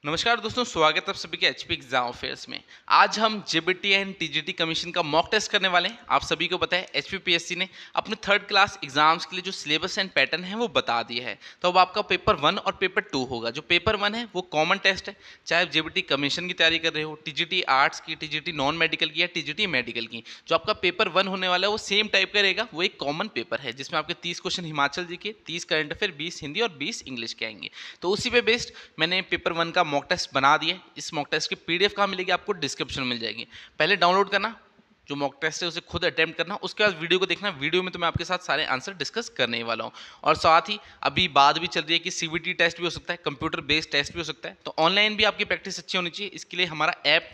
नमस्कार दोस्तों, स्वागत है आप सभी के एचपी एग्जाम अफेयर्स में। आज हम जेबीटी एंड टीजीटी कमीशन का मॉक टेस्ट करने वाले हैं। आप सभी को पता है एचपीपीएससी ने अपने थर्ड क्लास एग्जाम्स के लिए जो सिलेबस एंड पैटर्न है वो बता दिया है। तो अब आपका पेपर 1 और पेपर 2 होगा। जो पेपर 1 है वो कॉमन टेस्ट है, चाहे आप जेबीटी कमीशन की तैयारी कर रहे हो, टीजीटी आर्ट्स की, टीजीटी नॉन मेडिकल की या टीजीटी मेडिकल की। जो आपका पेपर 1 होने वाला है वो सेम टाइप का रहेगा। वो एक कॉमन पेपर है जिसमें आपके 30 क्वेश्चन हिमाचल जी के, 30 करंट अफेयर, 20 हिंदी और 20 इंग्लिश के आएंगे। तो उसी पे बेस्ड मैंने पेपर 1 का मॉक टेस्ट बना दिया। इस मॉक टेस्ट की पीडीएफ कहाँ मिलेगी? आपको डिस्क्रिप्शन में मिल जाएगी। पहले डाउनलोड करना, जो मॉक टेस्ट है उसे खुद अटेम्प्ट करना, उसके बाद वीडियो को देखना। वीडियो में तो मैं आपके साथ सारे आंसर डिस्कस करने ही वाला हूँ। और साथ ही अभी बात भी चल रही है कि सीबीटी टेस्ट भी हो सकता है, कंप्यूटर बेस्ड टेस्ट भी हो सकता है। तो ऑनलाइन भी आपकी प्रैक्टिस अच्छी होनी चाहिए। इसके लिए हमारा ऐप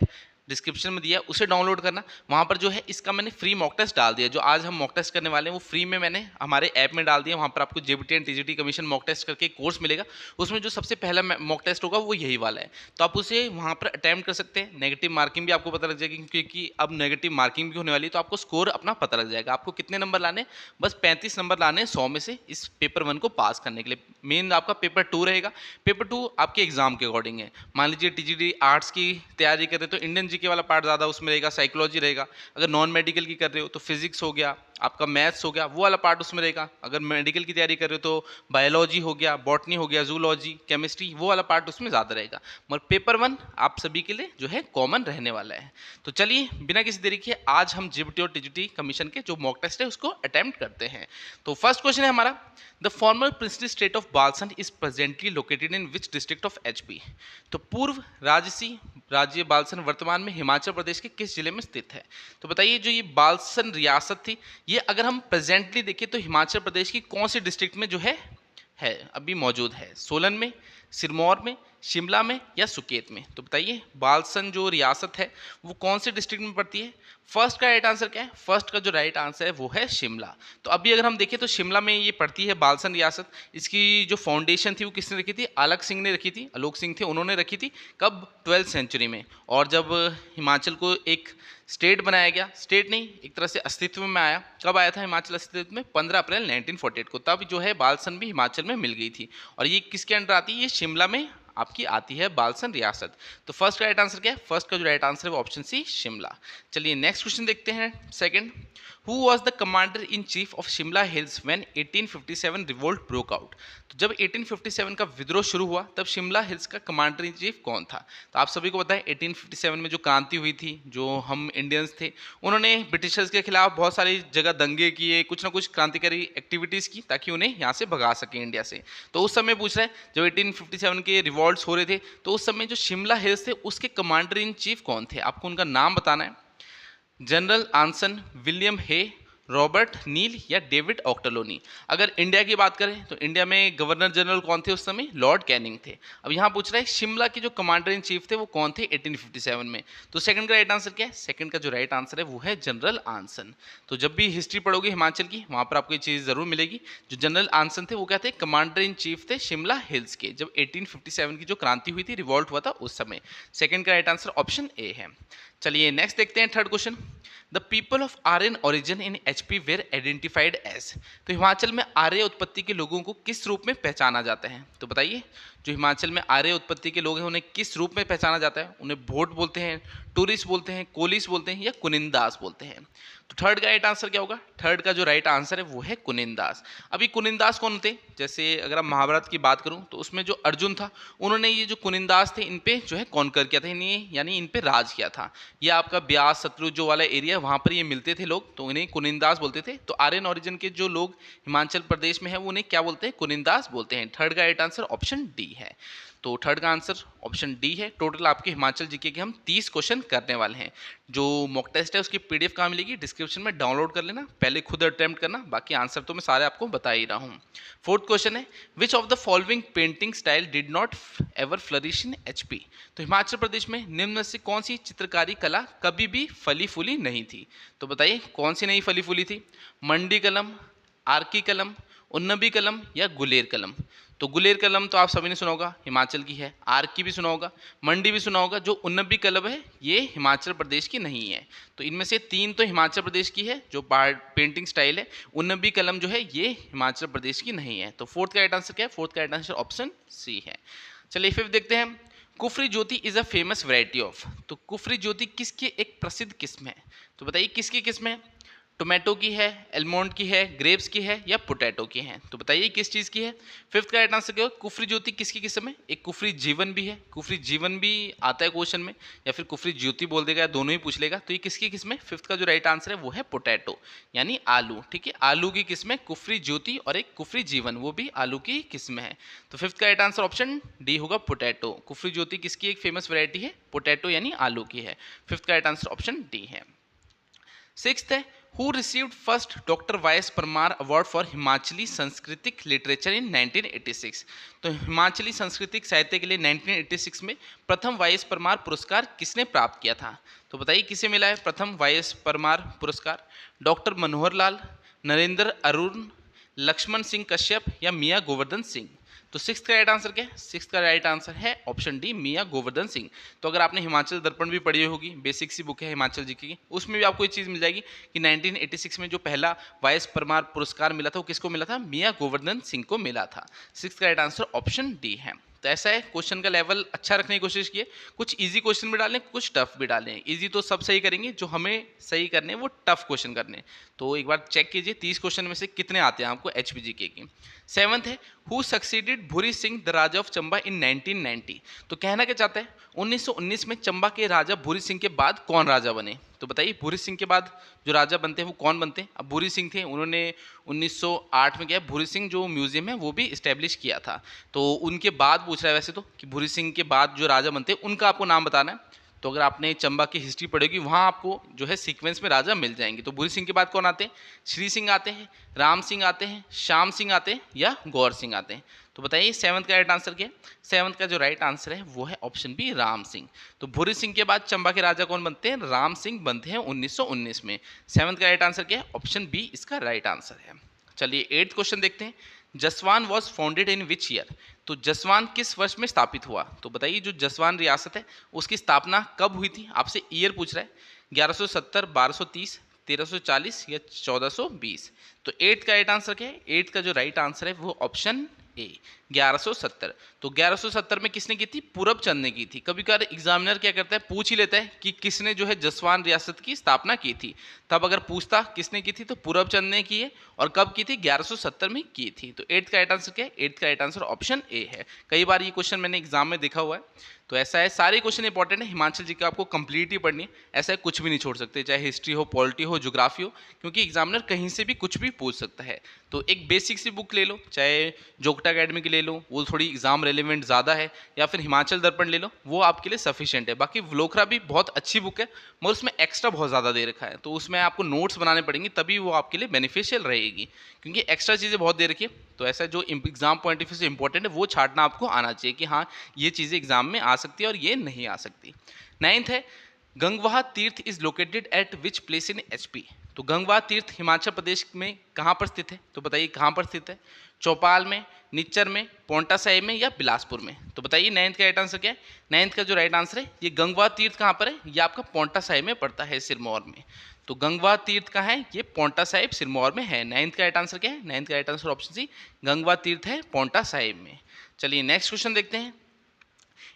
डिस्क्रिप्शन में दिया है, उसे डाउनलोड करना। वहाँ पर जो है इसका मैंने फ्री मॉक टेस्ट डाल दिया। जो आज हम मॉक टेस्ट करने वाले हैं वो फ्री में मैंने हमारे ऐप में डाल दिया। वहाँ पर आपको JBT and TGT commission mock test करके कोर्स मिलेगा। उसमें जो सबसे पहला मॉक टेस्ट होगा वो यही वाला है। तो आप उसे वहाँ पर अटैम्प्ट कर सकते हैं। नेगेटिव मार्किंग भी आपको पता लग जाएगी, क्योंकि अब नेगेटिव मार्किंग भी होने वाली है। तो आपको स्कोर अपना पता लग जाएगा। आपको कितने नंबर लाने? बस 35 नंबर लाने 100 में से इस पेपर 1 को पास करने के लिए। मेन आपका पेपर 2 रहेगा। पेपर 2 आपके एग्जाम के अकॉर्डिंग है। मान लीजिए टीजीटी आर्ट्स की तैयारी कर रहे हो तो इंडियन जीके वाला पार्ट ज़्यादा उसमें रहेगा, साइकोलॉजी रहेगा। अगर नॉन मेडिकल की कर रहे हो तो फिजिक्स हो गया, आपका मैथ्स हो गया, वो वाला पार्ट उसमें रहेगा। अगर मेडिकल की तैयारी कर रहे हो तो बायोलॉजी हो गया, बॉटनी हो गया, जूलॉजी, केमिस्ट्री, वो वाला पार्ट उसमें ज़्यादा रहेगा। मगर पेपर 1 आप सभी के लिए जो है कॉमन रहने वाला है। तो चलिए बिना किसी देरी के आज हम जेबीटी और टीजीटी कमीशन के जो मॉक टेस्ट है उसको अटेम्प्ट करते हैं। तो फर्स्ट क्वेश्चन है हमारा, the former princely state of बालसन is presently located in which district of HP. तो पूर्व राजसी राज्य बालसन वर्तमान में हिमाचल प्रदेश के किस जिले में स्थित है? तो बताइए, जो ये बालसन रियासत थी, ये अगर हम प्रेजेंटली देखें तो हिमाचल प्रदेश की कौन सी डिस्ट्रिक्ट में जो है अभी मौजूद है? सोलन में, सिरमौर में, शिमला में या सुकेत में? तो बताइए बालसन जो रियासत है वो कौन से डिस्ट्रिक्ट में पड़ती है? फर्स्ट का राइट आंसर क्या है? फर्स्ट का जो राइट आंसर है वो है शिमला। तो अभी अगर हम देखें तो शिमला में ये पड़ती है बालसन रियासत। इसकी जो फाउंडेशन थी वो किसने रखी थी? आलोक सिंह ने रखी थी। आलोक सिंह थे, उन्होंने रखी थी। कब? 12वीं सेंचुरी में। और जब हिमाचल को एक स्टेट बनाया गया, स्टेट नहीं एक तरह से अस्तित्व में आया, कब आया था हिमाचल अस्तित्व में? 15 अप्रैल 1948 को। तब जो है बालसन भी हिमाचल में मिल गई थी। और ये किसके अंडर आती है? ये शिमला में आपकी आती है बालसन रियासत। तो फर्स्ट का राइट आंसर क्या है? फर्स्ट का जो राइट आंसर है वो ऑप्शन सी, शिमला। चलिए नेक्स्ट क्वेश्चन देखते हैं। Second, who was the commander in chief of Shimla hills when 1857 revolt broke out? तो जब 1857 का विद्रोह शुरू हुआ तब शिमला हिल्स का कमांडर इन चीफ कौन था? तो आप सभी को पता है 1857 में जो क्रांति हुई थी, जो हम इंडियंस थे उन्होंने ब्रिटिशर्स के खिलाफ बहुत सारी जगह दंगे किए, कुछ ना कुछ क्रांतिकारी एक्टिविटीज़ की ताकि उन्हें यहाँ से भगा सके इंडिया से। तो उस समय पूछ रहे हैं जब 1857 के रिवॉल्ट्स हो रहे थे तो उस समय जो शिमला हिल्स थे उसके कमांडर इन चीफ कौन थे? आपको उनका नाम बताना है। जनरल आंसन, विलियम हे, रॉबर्ट नील या डेविड ऑक्टलोनी। अगर इंडिया की बात करें तो इंडिया में गवर्नर जनरल कौन थे उस समय? लॉर्ड कैनिंग थे। अब यहाँ पूछ रहा है शिमला के जो कमांडर इन चीफ थे वो कौन थे 1857 में? तो सेकंड का राइट आंसर क्या है? सेकंड का जो राइट आंसर है वो है जनरल आंसन। तो जब भी हिस्ट्री पढ़ोगे हिमाचल की वहाँ पर आपको ये चीज़ जरूर मिलेगी। जो जनरल आंसन थे वो क्या थे? कमांडर इन चीफ थे शिमला हिल्स के, जब 1857 की जो क्रांति हुई थी, रिवॉल्ट हुआ था उस समय। सेकंड का राइट आंसर ऑप्शन ए है। चलिए नेक्स्ट देखते हैं third question, the people of Aryan origin in HP were identified as. तो हिमाचल में आर्य उत्पत्ति के लोगों को किस रूप में पहचाना जाता है? तो बताइए जो हिमाचल में आर्य उत्पत्ति के लोग हैं उन्हें किस रूप में पहचाना जाता है? उन्हें भोट बोलते हैं, टूरिस्ट बोलते हैं, कोलिस बोलते हैं या कुनिंदास बोलते हैं? तो थर्ड का राइट आंसर क्या होगा? थर्ड का जो राइट आंसर है वो है कुनिंदास। अभी कुनिंदास कौन थे? जैसे अगर हम महाभारत की बात करूं तो उसमें जो अर्जुन था उन्होंने ये जो कुनिंदास थे इन पे जो है कॉन्कर किया था, यानी इन पे राज किया था। ये आपका ब्यास सतलुज जो वाला एरिया वहाँ पर ये मिलते थे लोग, तो इन्हें कुनिंदास बोलते थे। तो आर्यन ओरिजिन के जो लोग हिमाचल प्रदेश में है वो उन्हें क्या बोलते हैं? कुनिंदास बोलते हैं। थर्ड का राइट आंसर ऑप्शन डी है। तो थर्ड का आंसर ऑप्शन डी है। टोटल आपके हिमाचल जीके के हम 30 क्वेश्चन करने वाले हैं। जो मॉक टेस्ट है उसकी पीडीएफ कहाँ मिलेगी? डिस्क्रिप्शन में डाउनलोड कर लेना, पहले खुद अटेम्प्ट करना, बाकी आंसर तो मैं सारे आपको बता ही रहा हूँ। फोर्थ क्वेश्चन है, which of the following painting style did not ever flourish in HP? तो हिमाचल प्रदेश में निम्न में से कौन सी चित्रकारी कला कभी भी फली फूली नहीं थी? तो बताइए कौन सी नहीं फली फूली थी? मंडी कलम, आरकी कलम, उन्नबी कलम या गुलेर कलम? तो गुलेर कलम तो आप सभी ने सुना होगा, हिमाचल की है। आरकी भी सुना होगा, मंडी भी सुना होगा। जो उन्नबी कलम है ये हिमाचल प्रदेश की नहीं है। तो इनमें से 3 तो हिमाचल प्रदेश की है जो पेंटिंग स्टाइल है। उन्नबी कलम जो है ये हिमाचल प्रदेश की नहीं है। तो फोर्थ का राइट आंसर क्या है? फोर्थ का राइट आंसर ऑप्शन सी है। चलिए फिफ्थ देखते हैं, Kufri Jyoti is a famous variety of, तो कुफरी ज्योति किसकी एक प्रसिद्ध किस्म है? तो बताइए किसकी किस्म है? टोमेटो की है, एलमोंड की है, ग्रेप्स की है या पोटैटो की है? तो बताइए किस चीज़ की है? फिफ्थ का राइट आंसर क्या होगा? कुफरी ज्योति किसकी किस्म है? एक कुफरी जीवन भी है, कुफरी जीवन भी आता है क्वेश्चन में, या फिर कुफरी ज्योति बोल देगा, दोनों ही पूछ लेगा। तो ये किसकी किस्म है? फिफ्थ का जो राइट आंसर है वो है पोटैटो, यानी आलू। ठीक है, आलू की किस्म है कुफरी ज्योति, और एक कुफरी जीवन वो भी आलू की किस्म है। तो फिफ्थ का राइट आंसर ऑप्शन डी होगा पोटैटो। कुफरी ज्योति किसकी एक फेमस वैरायटी है? पोटैटो यानी आलू की है। फिफ्थ का राइट आंसर ऑप्शन डी है। सिक्स्थ है who received first doctor Y S. Parmar award for Himachali सांस्कृतिक लिटरेचर इन 1986। तो हिमाचली सांस्कृतिक साहित्य के लिए 1986 में प्रथम वाई.एस. परमार पुरस्कार किसने प्राप्त किया था? तो बताइए किसे मिला है प्रथम वाई.एस. परमार पुरस्कार? डॉक्टर मनोहर लाल, नरेंद्र अरुण, लक्ष्मण सिंह कश्यप या मियाँ गोवर्धन सिंह? तो सिक्स का राइट आंसर क्या है? सिक्स का राइट आंसर है ऑप्शन डी, मियाँ गोवर्धन सिंह। तो अगर आपने हिमाचल दर्पण भी पढ़ी होगी, बेसिक सी बुक है हिमाचल जी की, उसमें भी आपको ये चीज़ मिल जाएगी कि 1986 में जो पहला वाई.एस. परमार पुरस्कार मिला था वो किसको मिला था? मियाँ गोवर्धन सिंह को मिला था। सिक्स का राइट आंसर ऑप्शन डी है। तो ऐसा है, क्वेश्चन का लेवल अच्छा रखने की कोशिश कीजिए, कुछ इजी क्वेश्चन भी डालें, कुछ टफ भी डालें। इजी तो सब सही करेंगे, जो हमें सही करने हैं वो टफ क्वेश्चन करने हैं। तो एक बार चेक कीजिए 30 क्वेश्चन में से कितने आते हैं आपको HPGK की। सेवंथ है who succeeded Bhuri Singh the raja of Chamba in 1990। तो कहना क्या चाहता है? 1919 में चंबा के राजा भूरी सिंह के बाद कौन राजा बने? तो बताइए भूरी सिंह के बाद जो राजा बनते हैं वो कौन बनते हैं? अब भूरी सिंह थे, उन्होंने 1908 में क्या है, भूरी सिंह जो म्यूजियम है वो भी इस्टेब्लिश किया था। तो उनके बाद पूछ रहा है वैसे तो कि भूरी सिंह के बाद जो राजा बनते हैं उनका आपको नाम बताना है। तो अगर आपने चंबा की हिस्ट्री पढ़ेगी वहाँ आपको जो है सीक्वेंस में राजा मिल जाएंगे। तो भूरी सिंह के बाद कौन आते हैं? श्री सिंह आते हैं, राम सिंह आते हैं, श्याम सिंह आते हैं या गौर सिंह आते हैं? तो बताइए सेवंथ का राइट आंसर क्या है? सेवंथ का जो राइट आंसर है वो है ऑप्शन बी, राम सिंह। तो भूरी सिंह के बाद चंबा के राजा कौन बनते हैं? राम सिंह बनते हैं 1919 में। सेवंथ का राइट आंसर क्या है? ऑप्शन बी इसका राइट आंसर है। चलिए 8th क्वेश्चन देखते हैं। Jaswan was founded in which year? तो जसवान किस वर्ष में स्थापित हुआ? तो बताइए जो जसवान रियासत है उसकी स्थापना कब हुई थी? आपसे ईयर पूछ रहा है, 1170, 1230, 1340 या 1420? तो 8th का राइट आंसर क्या है? 8th का जो राइट आंसर है वो ऑप्शन ए, 1170। तो 1170 में किसने की थी? पूरब चंद ने की थी। कभी कभार एग्जामिनर क्या करता है, पूछ ही लेता है कि किसने जो है जसवान रियासत की स्थापना की थी। तब अगर पूछता किसने की थी तो पूरब चंद ने की है, और कब की थी? 1170 में की थी। तो 8th का राइट आंसर क्या है? 8th का राइट आंसर ऑप्शन ए है। कई बार ये क्वेश्चन मैंने एग्जाम में देखा हुआ है। तो ऐसा है, सारे क्वेश्चन इंपॉर्टेंट है, हिमाचल जी का आपको कंप्लीट ही पढ़नी है। ऐसा है, कुछ भी नहीं छोड़ सकते, चाहे हिस्ट्री हो, पॉलिटी हो, ज्योग्राफी हो, क्योंकि एग्जामिनर कहीं से भी कुछ भी पूछ सकता है। तो एक बेसिक सी बुक ले लो, चाहे जोग्टा अकेडमी की ले लो, वो थोड़ी एग्जाम रेलिवेंट ज़्यादा है, या फिर हिमाचल दर्पण ले लो, वो आपके लिए सफिशिएंट है। बाकी व्लोकरा भी बहुत अच्छी बुक है, मगर उसमें एक्स्ट्रा बहुत ज़्यादा दे रखा है, तो उसमें आपको नोट्स बनाने पड़ेंगे, तभी वो आपके लिए बेनिफिशियल रहेगी, क्योंकि एक्स्ट्रा चीज़ें बहुत दे रखी है। तो ऐसा जो एग्जाम पॉइंट ऑफ व्यू से इंपॉर्टेंट है वो छाटना आपको आना चाहिए कि हाँ ये चीज़ें एग्जाम में आ सकती है और ये नहीं आ सकती। 9th है गंगवाह तीर्थ is located at which place in HP? तो गंगवाह तीर्थ हिमाचल प्रदेश में कहाँ पर स्थित है? तो बताइए कहाँ पर स्थित है? चौपाल में, निच्चर में, पोंटा साहिब में या बिलासपुर में? तो बताइए 9th का राइट आंसर क्या है? 9th का जो राइट आंसर है, ये गंगवाह तीर्थ कहाँ पर है? ये आपका पोंटा साहिब में पड़ता है, सिरमौर में। तो गंगवाह तीर्थ कहाँ है? ये पोंटा साहिब सिरमौर में है। 9th का राइट आंसर क्या है? 9th का राइट आंसर ऑप्शन सी, गंगवाह तीर्थ है पोंटा साहिब में। चलिए नेक्स्ट क्वेश्चन देखते हैं।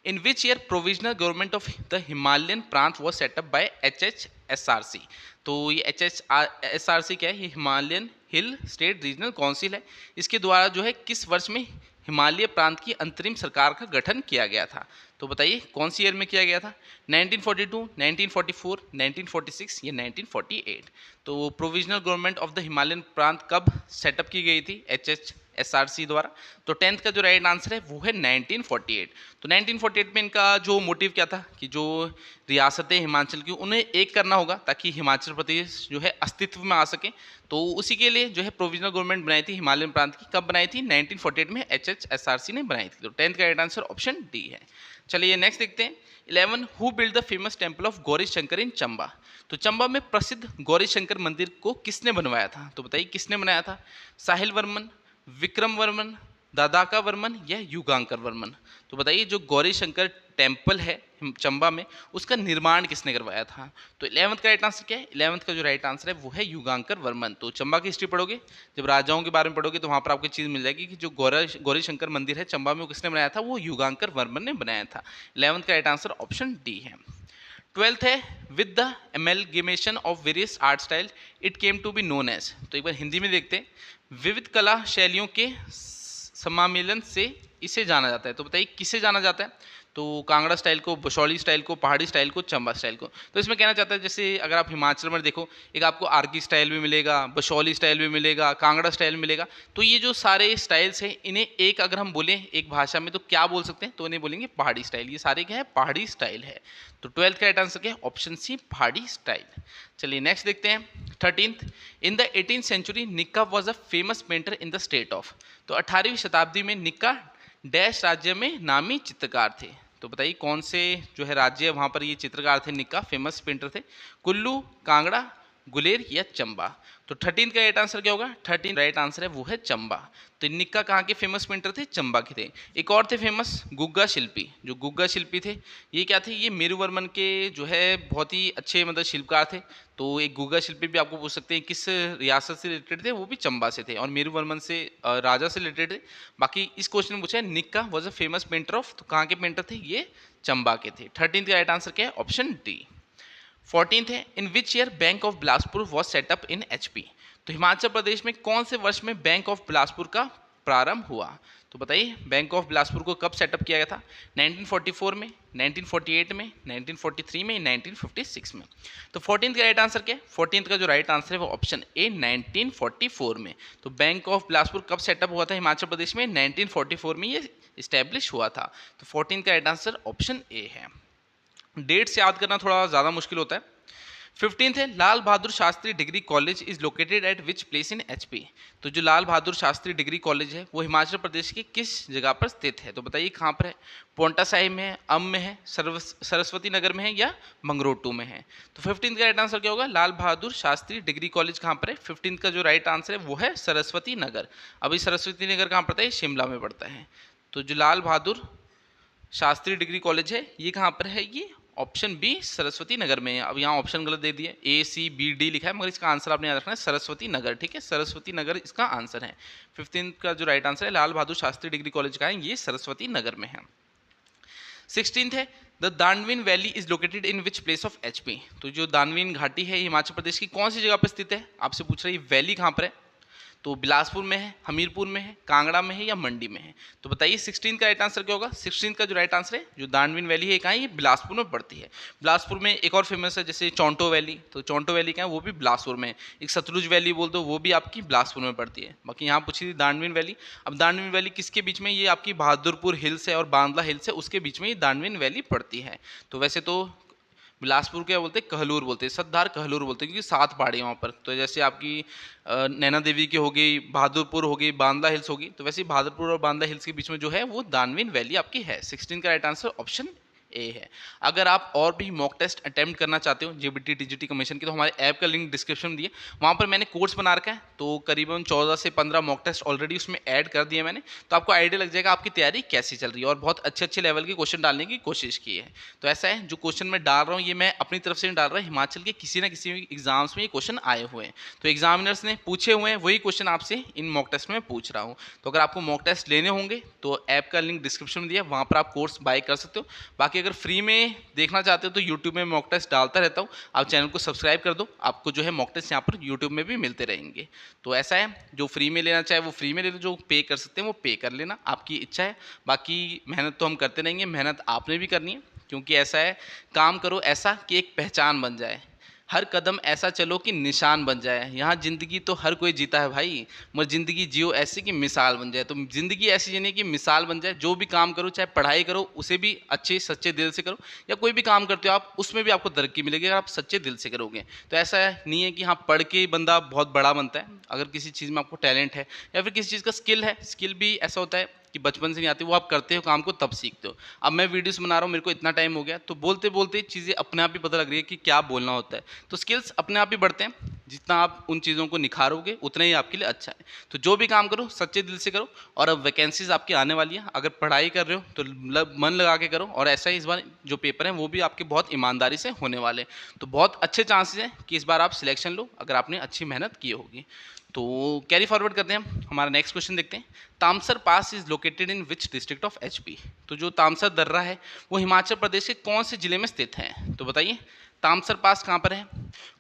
In which year provisional government of the Himalayan Prant was set up by HHSRC? तो ये HHSRC क्या है? ये Himalayan hill state regional council है। इसके द्वारा जो है किस वर्ष में हिमालय प्रांत की अंतरिम सरकार का गठन किया गया था? तो बताइए कौन सी ईयर में किया गया था? 1942, 1944, 1946 या 1948? तो provisional government of the Himalayan प्रांत कब सेटअप की गई थी HHSRC द्वारा? तो 10th का जो राइट आंसर है वो है 1948। तो 1948 में इनका जो मोटिव क्या था कि जो रियासतें हिमाचल की उन्हें एक करना होगा ताकि हिमाचल प्रदेश जो है अस्तित्व में आ सके। तो उसी के लिए जो है प्रोविजनल गवर्नमेंट बनाई थी हिमालयन प्रांत की। कब बनाई थी? 1948 में HHSRC ने बनाई थी। तो 10th का राइट आंसर ऑप्शन डी है। चलिए नेक्स्ट देखते हैं। 11 who build the famous temple of Gauri Shankar in Chamba? तो चंबा में प्रसिद्ध गौरी शंकर मंदिर को किसने बनवाया था? तो बताइए किसने बनाया था? साहिल वर्मन, विक्रम वर्मन, दादाका वर्मन या युगांकर वर्मन? तो बताइए जो गौरी शंकर टेम्पल है चंबा में, उसका निर्माण किसने करवाया था? तो 11th का राइट आंसर क्या है? 11th का जो राइट आंसर है वो है युगांकर वर्मन। तो चंबा की हिस्ट्री पढ़ोगे, जब राजाओं के बारे में पढ़ोगे तो वहाँ पर आपको चीज़ मिल जाएगी कि जो गौरी शंकर मंदिर है चंबा में वो किसने बनाया था? वो युगांकर वर्मन ने बनाया था। 11th का राइट आंसर ऑप्शन डी है। 12th है with the amalgamation of various art style it came to be known as. तो एक बार हिंदी में देखते हैं, विविध कला शैलियों के सम्मिलन से इसे जाना जाता है। तो बताइए किसे जाना जाता है? तो कांगड़ा स्टाइल को, बसौली स्टाइल को, पहाड़ी स्टाइल को, चंबा स्टाइल को। तो इसमें कहना चाहता है जैसे अगर आप हिमाचल में देखो, एक आपको आरकी स्टाइल भी मिलेगा, बसौली स्टाइल भी मिलेगा, कांगड़ा स्टाइल मिलेगा। तो ये जो सारे स्टाइल्स हैं इन्हें एक अगर हम बोलें एक भाषा में तो क्या बोल सकते हैं? तो इन्हें बोलेंगे पहाड़ी स्टाइल। ये सारे क्या है? पहाड़ी स्टाइल है। तो 12th का राइट आंसर क्या है? ऑप्शन सी पहाड़ी स्टाइल। चलिए नेक्स्ट देखते हैं 13th। In the 18th century Nikka was a famous painter in the state of. तो 18वीं शताब्दी में निक्का डैश राज्य में नामी चित्रकार थे। तो बताइए कौन से जो है राज्य वहाँ पर ये चित्रकार थे, निक्का फेमस पेंटर थे? कुल्लू, कांगड़ा, गुलेर या चंबा? तो 13th का राइट आंसर क्या होगा? 13 राइट आंसर है वो है चंबा। तो निक्का कहाँ के फेमस पेंटर थे? चंबा के थे। एक और थे फेमस, गुग्गा शिल्पी। जो गुग्गा शिल्पी थे ये क्या थे? ये मेरुवर्मन के जो है बहुत ही अच्छे मतलब शिल्पकार थे। तो एक गुग्गा शिल्पी भी आपको पूछ सकते हैं किस रियासत से रिलेटेड थे? वो भी चंबा से थे और मेरुवर्मन से राजा से रिलेटेड थे। बाकी इस क्वेश्चन में पूछा है निक्का was a famous painter of, तो कहाँ के पेंटर थे? ये चंबा के थे। 13th का राइट आंसर क्या है? Option D. 14th है in which year bank of Bilaspur was set up in HP. तो हिमाचल प्रदेश में कौन से वर्ष में बैंक ऑफ बिलासपुर का प्रारंभ हुआ? तो बताइए बैंक ऑफ बिलासपुर को कब सेटअप किया गया था? 1944 में, 1948 में, 1943 में, 1956 में? तो 14th का राइट आंसर क्या है? 14th का जो राइट आंसर है वो ऑप्शन ए 1944 में। तो बैंक ऑफ बिलासपुर कब सेटअप हुआ था हिमाचल प्रदेश में? 1944 में ये इस्टेब्लिश हुआ था। तो 14th का राइट आंसर ऑप्शन ए है। डेट्स याद करना थोड़ा ज़्यादा मुश्किल होता है। 15th है Lal Bahadur Shastri degree college is located at which place in HP. तो जो लाल बहादुर शास्त्री डिग्री कॉलेज है वो हिमाचल प्रदेश के किस जगह पर स्थित है? तो बताइए कहाँ पर है? पोंटा साहिब में है, अम में है, सरस्वती नगर में है या मंगरोटू में है? तो 15th का राइट आंसर क्या होगा? लाल बहादुर शास्त्री डिग्री कॉलेज कहाँ पर है? 15th का जो राइट आंसर है वो है सरस्वती नगर। अभी सरस्वती नगर कहाँ पड़ता है? शिमला में पड़ता है। तो जो लाल बहादुर शास्त्री डिग्री कॉलेज है ये कहाँ पर है? ये ऑप्शन बी सरस्वती नगर में है। अब यहाँ ऑप्शन गलत दे दिए, ए सी बी डी लिखा है, मगर इसका आंसर आपने याद रखना है सरस्वती नगर। ठीक है, सरस्वती नगर इसका आंसर है। 15th का जो राइट आंसर है लाल बहादुर शास्त्री डिग्री कॉलेज का है, ये सरस्वती नगर में है। 16th है the Danvin valley is located in which place of HP. तो जो दानवीन घाटी है हिमाचल प्रदेश की कौन सी जगह पर स्थित है? आपसे पूछ रही वैली कहाँ पर है? तो बिलासपुर में है, हमीरपुर में है, कांगड़ा में है या मंडी में है? तो बताइए 16th का राइट आंसर क्या होगा? 16th का जो राइट आंसर है जो दानवीन वैली है कहाँ है? ये बिलासपुर में पड़ती है। बिलासपुर में एक और फेमस है जैसे चौंटो वैली। तो चौंटो वैली क्या है? वो भी बिलासपुर में है। एक सतलुज वैली बोल दो, वो भी आपकी बिलासपुर में पड़ती है। बाकी यहाँ पूछी थी दानवीन वैली। अब दानवीन वैली किसके बीच में? ये आपकी बहादुरपुर हिल्स है और बांदला हिल्स है, उसके बीच में ये दानवीन वैली पड़ती है। तो वैसे तो बिलासपुर क्या बोलते हैं? कहलूर बोलते हैं, सद्धार कहलूर बोलते हैं, क्योंकि 7 पहाड़ी वहाँ पर। तो जैसे आपकी नैना देवी की हो गई, बहादुरपुर हो गई, बांदला हिल्स होगी, तो वैसे ही बहादुरपुर और बांदला हिल्स के बीच में जो है वो दानवीन वैली आपकी है। 16 का राइट आंसर ऑप्शन ए है। अगर आप और भी मॉक टेस्ट अटेम्प्ट करना चाहते हो जेबीटी टीजीटी कमीशन की, तो हमारे ऐप का लिंक डिस्क्रिप्शन में दिए, वहाँ पर मैंने कोर्स बना रखा है। तो करीबन 14 से 15 मॉक टेस्ट ऑलरेडी उसमें ऐड कर दिए मैंने, तो आपको आइडिया लग जाएगा आपकी तैयारी कैसी चल रही है, और बहुत अच्छे अच्छे लेवल के क्वेश्चन डालने की कोशिश की है। तो ऐसा है जो क्वेश्चन मैं डाल रहा हूँ ये मैं अपनी तरफ से नहीं डाल रहा, हिमाचल के किसी ना किसी एग्जाम्स में ये क्वेश्चन आए हुए हैं, तो एग्जामिनर्स ने पूछे हुए हैं, वही क्वेश्चन आपसे इन मॉक टेस्ट में पूछ रहा हूँ। तो अगर आपको मॉक टेस्ट लेने होंगे तो ऐप का लिंक डिस्क्रिप्शन में दिया, वहाँ पर आप कोर्स बाय कर सकते हो। बाकी अगर फ्री में देखना चाहते हो तो यूट्यूब में मॉक टेस्ट डालता रहता हूँ, आप चैनल को सब्सक्राइब कर दो, आपको जो है मॉक टेस्ट यहाँ पर यूट्यूब में भी मिलते रहेंगे। तो ऐसा है जो फ्री में लेना चाहे वो फ्री में ले लो, जो पे कर सकते हैं वो पे कर लेना, आपकी इच्छा है। बाकी मेहनत तो हम करते रहेंगे, मेहनत आपने भी करनी है, क्योंकि ऐसा है काम करो ऐसा कि एक पहचान बन जाए, हर कदम ऐसा चलो कि निशान बन जाए। यहाँ ज़िंदगी तो हर कोई जीता है भाई, मगर ज़िंदगी जियो ऐसी कि मिसाल बन जाए। तो ज़िंदगी ऐसी जीने की मिसाल बन जाए। जो भी काम करो, चाहे पढ़ाई करो उसे भी अच्छे सच्चे दिल से करो, या कोई भी काम करते हो आप उसमें भी आपको तरक्की मिलेगी अगर आप सच्चे दिल से करोगे। तो ऐसा नहीं है कि हाँ पढ़ के बंदा बहुत बड़ा बनता है। अगर किसी चीज़ में आपको टैलेंट है या फिर किसी चीज़ का स्किल है, स्किल भी ऐसा होता है कि बचपन से नहीं आती, वो आप करते हो काम को तब सीखते हो। अब मैं वीडियोस बना रहा हूँ, मेरे को इतना टाइम हो गया, तो बोलते बोलते चीज़ें अपने आप ही पता लग रही है कि क्या बोलना होता है। तो स्किल्स अपने आप ही बढ़ते हैं। जितना आप उन चीज़ों को निखारोगे उतना ही आपके लिए अच्छा है। तो जो भी काम करो सच्चे दिल से करो, और अब वैकेंसीज आपकी आने वाली है, अगर पढ़ाई कर रहे हो तो मन लगा के करो, और ऐसा ही इस बार जो पेपर हैं वो भी आपके बहुत ईमानदारी से होने वाले हैं। तो बहुत अच्छे चांसेस हैं कि इस बार आप सिलेक्शन लो अगर आपने अच्छी मेहनत की होगी। तो कैरी फॉरवर्ड करते हैं हम, हमारा नेक्स्ट क्वेश्चन देखते हैं। Tamsar pass is located in which district of HP. तो जो तामसर दर्रा है वो हिमाचल प्रदेश के कौन से जिले में स्थित है? तो बताइए तामसर पास कहाँ पर है?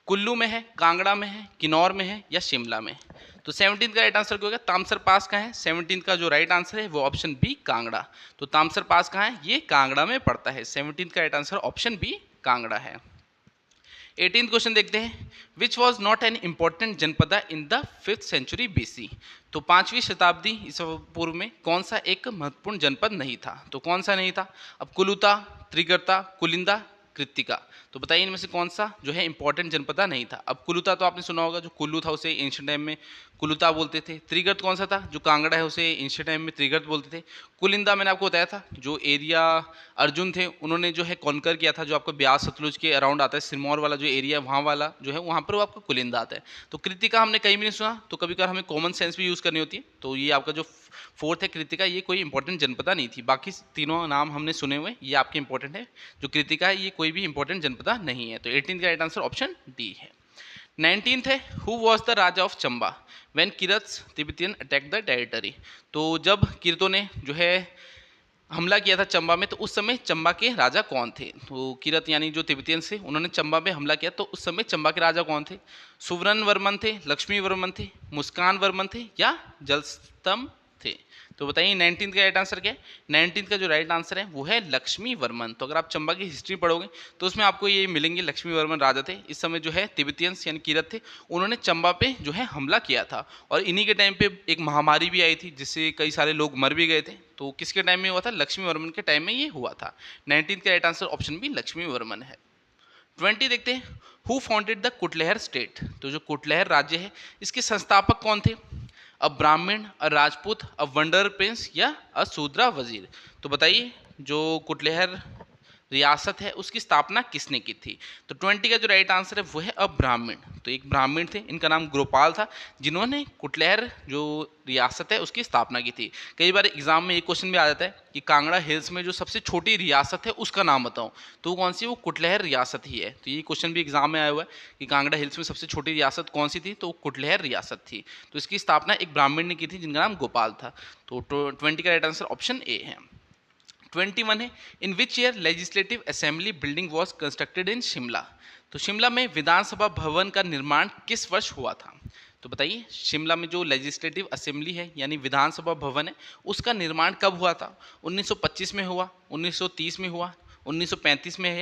कुल्लू में है, कांगड़ा में है, किन्नौर में है या शिमला में? तो 17 का राइट आंसर क्या होगा? तामसर पास कहाँ है? 17 का जो राइट आंसर है वो ऑप्शन बी कांगड़ा। तो तामसर पास कहाँ है? ये कांगड़ा में पड़ता है। 17 का right answer option B Kangra है। 18th क्वेश्चन देखते हैं। Which was not an important janapada in the 5th century BC। तो 5वीं शताब्दी ईसा पूर्व में कौन सा एक महत्वपूर्ण जनपद नहीं था? तो कौन सा नहीं था? अब कुलुता, त्रिगर्ता, कुलिंदा, कृत्तिका। तो बताइए इनमें से कौन सा जो है इंपॉर्टेंट जनपदा नहीं था? अब कुलुता तो आपने सुना होगा, जो कुल्लू था उसे एंशिएंट टाइम में कुलुता बोलते थे। त्रिगर्त कौन सा था? जो कांगड़ा है उसे एंशिएंट टाइम में त्रिगर्त बोलते थे। कुलिंदा मैंने आपको बताया था, जो एरिया अर्जुन थे उन्होंने जो है कॉन्कर किया था, जो आपको ब्यास सतलुज के अराउंड आता है, सिरमौर वाला जो एरिया वहाँ वाला जो है वहाँ पर वो आपको कुलिंदा आता है। तो कृतिका हमने कहीं भी नहीं सुना, तो कभी कभार हमें कॉमन सेंस भी यूज़ करनी होती है। तो ये आपका जो फोर्थ है कृतिका, ये कोई इंपॉर्टेंट जनपदा नहीं थी। बाकी तीनों नाम हमने सुने हुए, ये आपके इंपॉर्टेंट है। जो कृतिका है ये कोई भी इंपॉर्टेंट जनपदा नहीं है। तो 18 का राइट आंसर ऑप्शन डी है। 19th है, who was the raja of Chamba when Kirats Tibetan attack the territory. तो जब किरतों ने जो है हमला किया था चंबा में, तो उस समय चंबा के राजा कौन थे? तो किरत यानी जो तिब्बतियन से उन्होंने चंबा में हमला किया, तो उस समय चंबा के राजा कौन थे? सुवर्ण वर्मन थे, लक्ष्मी वर्मन थे, मुस्कान वर्मन थे या जलस्तंभ थे? तो बताइए 19th का राइट आंसर क्या है? 19th का जो राइट आंसर है वो है लक्ष्मी वर्मन। तो अगर आप चंबा की हिस्ट्री पढ़ोगे तो उसमें आपको ये मिलेंगे, लक्ष्मी वर्मन राजा थे। इस समय जो है तिब्बतियंस यानी किरत थे, उन्होंने चंबा पे जो है हमला किया था, और इन्हीं के टाइम पे एक महामारी भी आई थी जिससे कई सारे लोग मर भी गए थे। तो किसके टाइम में हुआ था? लक्ष्मी वर्मन के टाइम में ये हुआ था। 19th का right answer option B Lakshmi Varman है। 20 देखते हैं, who founded the Kutlehar state. तो जो कुटलहर राज्य है इसके संस्थापक कौन थे? अ ब्राह्मण, अ राजपूत, अ वंडर प्रिंस या अ शूद्रा वजीर। तो बताइए जो कुटलहर रियासत है उसकी स्थापना किसने की थी? तो 20 का जो राइट आंसर है वो है अ ब्राह्मण। तो एक ब्राह्मण थे, इनका नाम गोपाल था, जिन्होंने कुटलहर जो रियासत है उसकी स्थापना की थी। कई बार एग्जाम में एक क्वेश्चन भी आ जाता है कि कांगड़ा हिल्स में जो सबसे छोटी रियासत है उसका नाम बताओ, तो वो कौन सी? वो कुटलहर रियासत ही है। तो ये क्वेश्चन भी एग्जाम में आया हुआ है कि कांगड़ा हिल्स में सबसे छोटी रियासत कौन सी थी? तो कुटलहर रियासत थी। तो इसकी स्थापना एक ब्राह्मण ने की थी जिनका नाम गोपाल था। तो 20 का राइट आंसर ऑप्शन ए है। 21 है, in which year legislative assembly building was constructed in Shimla. तो शिमला में विधानसभा भवन का निर्माण किस वर्ष हुआ था? तो बताइए शिमला में जो लेजिस्लेटिव असेंबली है यानी विधानसभा भवन है उसका निर्माण कब हुआ था? 1925 में हुआ, 1930 में हुआ, 1935 में है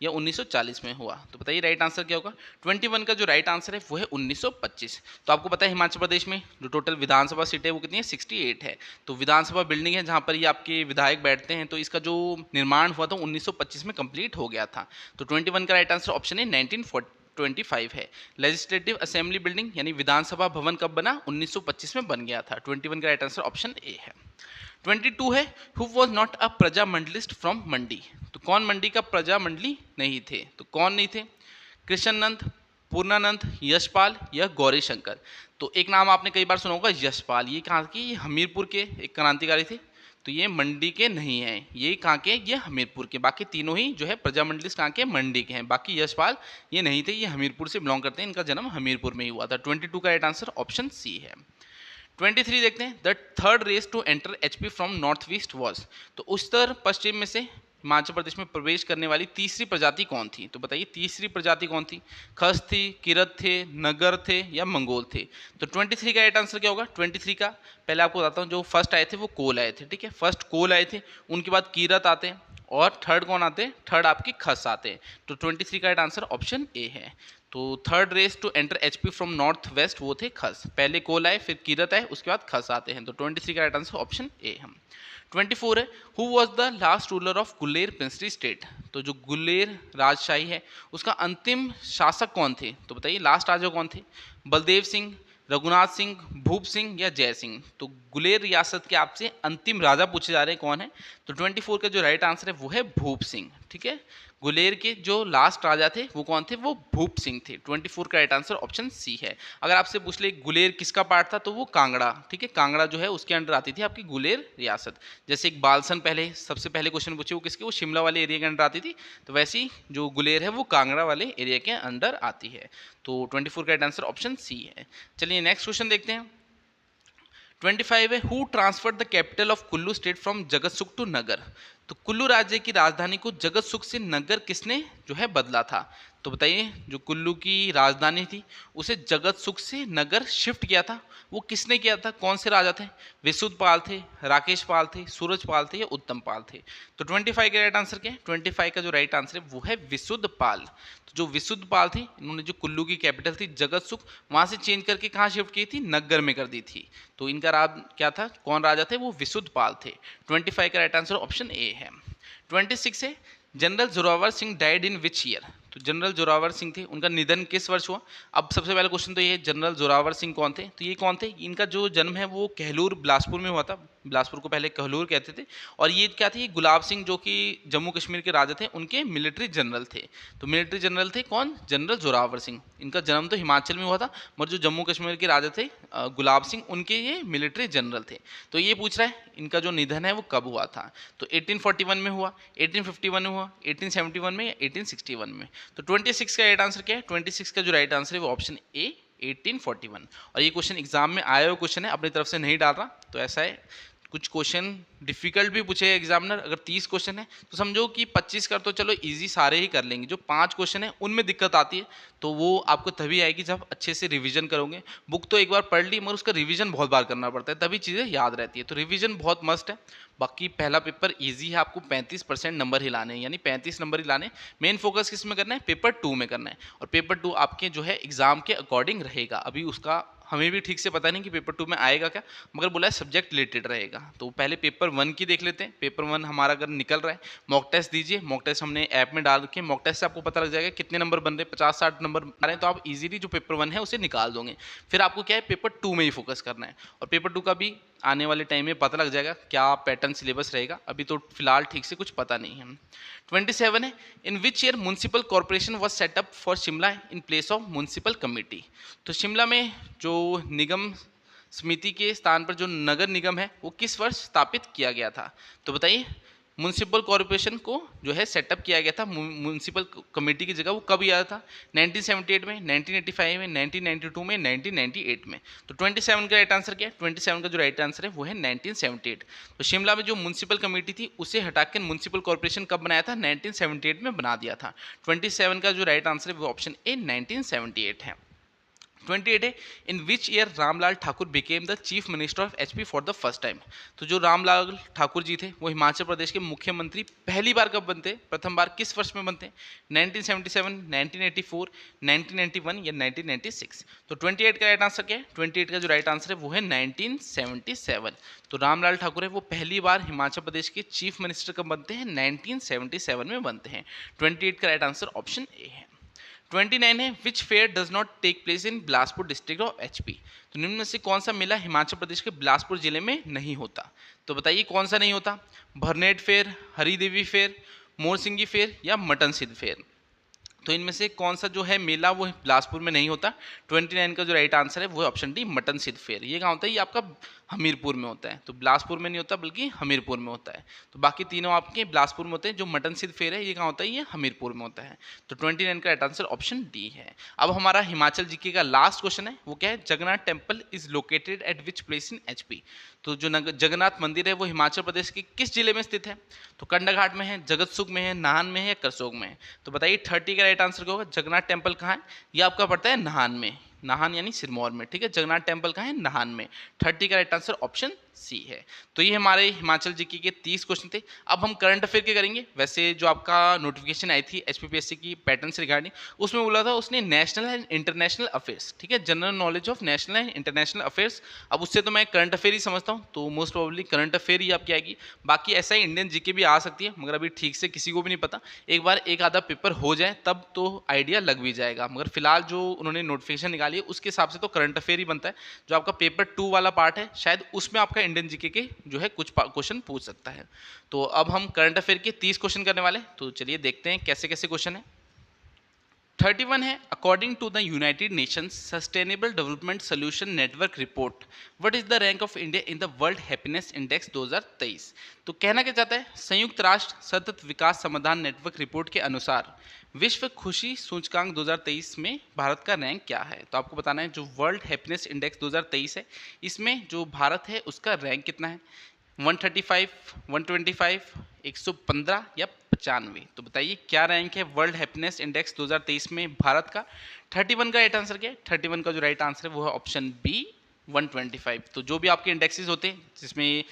या 1940 में हुआ? तो बताइए राइट आंसर क्या होगा? 21 का जो राइट आंसर है वो है 1925। तो आपको पता है हिमाचल प्रदेश में जो टोटल विधानसभा सीटें है वो कितनी है? 68 है। तो विधानसभा बिल्डिंग है जहाँ पर ये आपके विधायक बैठते हैं, तो इसका जो निर्माण हुआ था 1925 में कंप्लीट हो गया था। तो 21 का राइट आंसर ऑप्शन है 1925 है। लेजिस्लेटिव असेंबली बिल्डिंग यानी विधानसभा भवन कब बना? 1925 में बन गया था। 21 का राइट आंसर ऑप्शन ए है। 22 है, हु वॉज नॉट अ प्रजा मंडलिस्ट फ्रॉम मंडी। तो कौन मंडी का प्रजा मंडली नहीं थे? तो कौन नहीं थे? कृष्णनंद, पूर्णानंद, यशपाल या गौरी शंकर। तो एक नाम आपने कई बार सुना होगा यशपाल, ये कहाँ के? ये हमीरपुर के एक क्रांतिकारी थे। तो ये मंडी के नहीं हैं, ये कहाँ के? ये हमीरपुर के। बाकी तीनों ही जो है प्रजा मंडलिस्ट कहाँ के? मंडी के हैं। बाकी यशपाल ये नहीं थे, ये हमीरपुर से बिलोंग करते हैं, इनका जन्म हमीरपुर में ही हुआ था। 22 का राइट आंसर ऑप्शन सी है। 23 देखते हैं, the third race to enter HP from north west was. तो उत्तर पश्चिम में से हिमाचल प्रदेश में प्रवेश करने वाली तीसरी प्रजाति कौन थी? तो बताइए तीसरी प्रजाति कौन थी? खस थी, किरत थे, नगर थे या मंगोल थे? तो 23 का राइट आंसर क्या होगा? 23 का पहले आपको बताता हूँ, जो फर्स्ट आए थे वो कोल आए थे, ठीक है, फर्स्ट कोल आए थे, उनके बाद किरत आते हैं, और थर्ड कौन आते हैं? थर्ड आपके खस आते हैं। तो 23 का राइट आंसर ऑप्शन ए है। तो third race to enter HP from north west वो थे खस, पहले कोल आए फिर किरत आए उसके बाद खस आते हैं। तो 23 का राइट आंसर ऑप्शन ए हम। 24 है, who was the last ruler of Guler princely state. तो जो गुलेर राजशाही है उसका अंतिम शासक कौन थे? तो बताइए लास्ट राजा कौन थे? बलदेव सिंह, रघुनाथ सिंह, भूप सिंह या जय सिंह। तो गुलेर रियासत के आपसे अंतिम राजा पूछे जा रहे हैं कौन है? तो 24 का जो राइट आंसर है वो है भूप सिंह। ठीक है। गुलेर के जो लास्ट राजा थे वो कौन थे, वो भूप सिंह थे। 24 का राइट आंसर ऑप्शन सी है। अगर आपसे पूछ ले गुलेर किसका पार्ट था तो वो कांगड़ा, ठीक है, कांगड़ा जो है उसके अंडर आती थी आपकी गुलेर रियासत। जैसे एक बालसन पहले सबसे पहले क्वेश्चन पूछे वो किसके, वो शिमला वाले एरिया के अंडर आती थी, तो वैसे ही जो गुलेर है वो कांगड़ा वाले एरिया के अंडर आती है। तो 24 का राइट आंसर ऑप्शन सी है। चलिए नेक्स्ट क्वेश्चन देखते हैं। 25 है, who transferred the capital of Kullu state from Jagatsukh to Naggar. तो कुल्लू राज्य की राजधानी को जगतसुख से नगर किसने जो है बदला था। तो बताइए, जो कुल्लू की राजधानी थी उसे जगतसुख से नगर शिफ्ट किया था, वो किसने किया था, कौन से राजा थे, विशुद्धपाल थे, राकेश पाल थे, सूरजपाल थे या उत्तम पाल थे। तो 25 का राइट आंसर क्या है, 25 का जो राइट आंसर है वो है विशुद्धपाल। तो जो विशुद्धपाल थे इन्होंने जो कुल्लू की कैपिटल थी जगतसुख वहां से चेंज करके कहाँ शिफ्ट की थी, नगर में कर दी थी। तो इनका राज क्या था, कौन राजा थे, वो विशुद्धपाल थे। 25 का राइट आंसर ऑप्शन ए है। 26 है, general Zorawar Singh died in which year. तो जनरल जोरावर सिंह थे, उनका निधन किस वर्ष हुआ। अब सबसे पहला क्वेश्चन तो ये है, जनरल जोरावर सिंह कौन थे, तो ये कौन थे, इनका जो जन्म है वो कहलूर बिलासपुर में हुआ था। बिलासपुर को पहले कहलूर कहते थे। और ये क्या थे, गुलाब सिंह जो कि जम्मू कश्मीर के राजा थे उनके मिलिट्री जनरल थे। तो मिलिट्री जनरल थे कौन, जनरल जोरावर सिंह। इनका जन्म तो हिमाचल में हुआ था, मगर जो जम्मू कश्मीर के राजा थे गुलाब सिंह, उनके ये मिलिट्री जनरल थे। तो ये पूछ रहा है इनका जो निधन है वो कब हुआ था। तो 1841 में हुआ, 1851 में हुआ, 1871 में या 1861 में। तो 26 का राइट आंसर क्या है, 26 का जो राइट आंसर है वो ऑप्शन ए 1841। और ये क्वेश्चन एग्जाम में आया हुआ क्वेश्चन है, अपनी तरफ से नहीं डाल रहा। तो ऐसा है, कुछ क्वेश्चन डिफिकल्ट भी पूछे एग्जामिनर। अगर 30 क्वेश्चन है तो समझो कि 25 कर तो चलो इजी सारे ही कर लेंगे, जो 5 क्वेश्चन है उनमें दिक्कत आती है तो वो आपको तभी आएगी जब अच्छे से रिवीजन करोगे। बुक तो एक बार पढ़ ली मगर उसका रिवीजन बहुत बार करना पड़ता है, तभी चीज़ें याद रहती है। तो रिवीजन बहुत मस्ट है। बाकी पहला पेपर इजी है, आपको 35% नंबर ही लाने हैं, यानी 35 नंबर ही लाने। मेन फोकस किस में करना है, पेपर 2 में करना है। और पेपर 2 आपके जो है एग्जाम के अकॉर्डिंग रहेगा। अभी उसका हमें भी ठीक से पता नहीं कि पेपर 2 में आएगा क्या, मगर बोला है सब्जेक्ट रिलेटेड रहेगा। तो पहले पेपर 1 की देख लेते हैं। पेपर 1 हमारा अगर निकल रहा है, मॉक टेस्ट दीजिए। मॉक टेस्ट हमने ऐप में डाल के, मॉक टेस्ट से आपको पता लग जाएगा कितने नंबर बन रहे हैं। 50-60 नंबर आ रहे हैं तो आप इजीली जो पेपर 1 है उसे निकाल दोगे। फिर आपको क्या है, पेपर 2 में ही फोकस करना है। और पेपर 2 का भी आने वाले टाइम में पता लग जाएगा क्या पैटर्न सिलेबस रहेगा, अभी तो फिलहाल ठीक से कुछ पता नहीं है। 27 है, in which year municipal corporation was set up for Shimla in place of municipal committee. तो शिमला में जो निगम समिति के स्थान पर जो नगर निगम है वो किस वर्ष स्थापित किया गया था। तो बताइए, म्युनिसिपल कॉर्पोरेशन को जो है सेटअप किया गया था म्युनिसिपल कमेटी की जगह, वो कब आया था, 1978 में, 1985 में, 1992 में, 1998 में। तो 27 का राइट आंसर क्या है, 27 का जो राइट आंसर है वो है 1978। तो शिमला में जो म्युनिसिपल कमेटी थी उसे हटाकर म्युनिसिपल कॉर्पोरेशन कब बनाया था, 1978 में बना दिया था। 27 का जो राइट आंसर है वो ऑप्शन ए 1978 है। 28 है, in which year Ramlal Thakur became the chief minister of HP for the first time. तो जो रामलाल ठाकुर जी थे वो हिमाचल प्रदेश के मुख्यमंत्री पहली बार कब बनते, प्रथम बार किस वर्ष में बनते, 1977, 1984, 1991 या 1996। तो 28 का राइट आंसर क्या है, 28 का जो राइट आंसर है वो है 1977। तो रामलाल ठाकुर है वो पहली बार हिमाचल प्रदेश के चीफ मिनिस्टर कब बनते हैं, 1977 में बनते हैं। 28 का राइट आंसर ऑप्शन ए है। 29 है, which fair does not take place in Bilaspur district of HP. तो निम्न में से कौन सा मेला हिमाचल प्रदेश के बिलासपुर जिले में नहीं होता। तो बताइए कौन सा नहीं होता, भरनेट फेयर, हरिदेवी फेयर, मोरसिंगी फेयर या मटन सिद्ध फेयर। तो इनमें से कौन सा जो है मेला वो बिलासपुर में नहीं होता। 29 का जो राइट आंसर है वो ऑप्शन डी मटन सिद्ध फेयर। ये कहाँ होता है, ये आपका हमीरपुर में होता है। तो बिलासपुर में नहीं होता बल्कि हमीरपुर में होता है। तो बाकी तीनों आपके बिलासपुर में होते हैं। जो मटन सिद्ध फेयर है ये कहाँ होता है, ये हमीरपुर में होता है। तो 29 का राइट आंसर ऑप्शन डी है। अब हमारा हिमाचल जीके का लास्ट क्वेश्चन है, वो क्या है, Jagannath temple is located at which place in HP. तो जो जगन्नाथ मंदिर है वो हिमाचल प्रदेश के किस जिले में स्थित है। तो कंडाघाट में है, जगतसुख में है, नाहन में है या करसोग में है। तो बताइए 30 का राइट आंसर क्या होगा, जगन्नाथ टेम्पल कहाँ है, ये आपका पड़ता है नाहन में, नाहन यानी सिरमौर में, ठीक है। जगन्नाथ टेम्पल कहाँ है, नाहन में। 30 का राइट आंसर ऑप्शन सी है। तो ये हमारे हिमाचल जीके के 30 क्वेश्चन थे। अब हम करंट अफेयर के करेंगे। वैसे जो आपका नोटिफिकेशन आई थी एचपीपीएससी की पैटर्न से रिगार्डिंग, उसमें बोला था उसने नेशनल एंड इंटरनेशनल अफेयर्स, ठीक है, general knowledge of national and international affairs. अब उससे तो मैं करंट अफेयर ही समझता हूँ, तो मोस्ट प्रोबेबली करंट अफेयर ही आपकी आएगी। बाकी ऐसा ही इंडियन जीके भी आ सकती है, मगर अभी ठीक से किसी को भी नहीं पता। एक बार एक आधा पेपर हो जाए तब तो आइडिया लग भी जाएगा, मगर फिलहाल जो उन्होंने नोटिफिकेशन निकाली है उसके हिसाब से तो करंट अफेयर ही बनता है। जो आपका पेपर 2 वाला पार्ट है शायद उसमें आपका इंडियन जीके के जो है कुछ क्वेश्चन पूछ सकता है। तो अब हम करंट अफेयर के 30 क्वेश्चन करने वाले, तो चलिए देखते हैं कैसे कैसे क्वेश्चन है। 31 है, according to the United Nations sustainable development solution network report what is the rank of India in the world happiness index 2023। तो कहना क्या चाहता है, संयुक्त राष्ट्र सतत विकास समाधान नेटवर्क रिपोर्ट के अनुसार विश्व खुशी सूचकांक 2023 में भारत का रैंक क्या है। तो आपको बताना है जो वर्ल्ड हैप्पीनेस इंडेक्स 2023 है, इसमें जो भारत है उसका रैंक कितना है, 135, 125, 115 या 95। तो बताइए क्या रैंक है वर्ल्ड हैप्पीनेस इंडेक्स 2023 में भारत का। 31 का राइट आंसर क्या है, 31 का जो राइट आंसर है वो है ऑप्शन बी 125। तो जो भी आपके इंडेक्सेस होते हैं जिसमें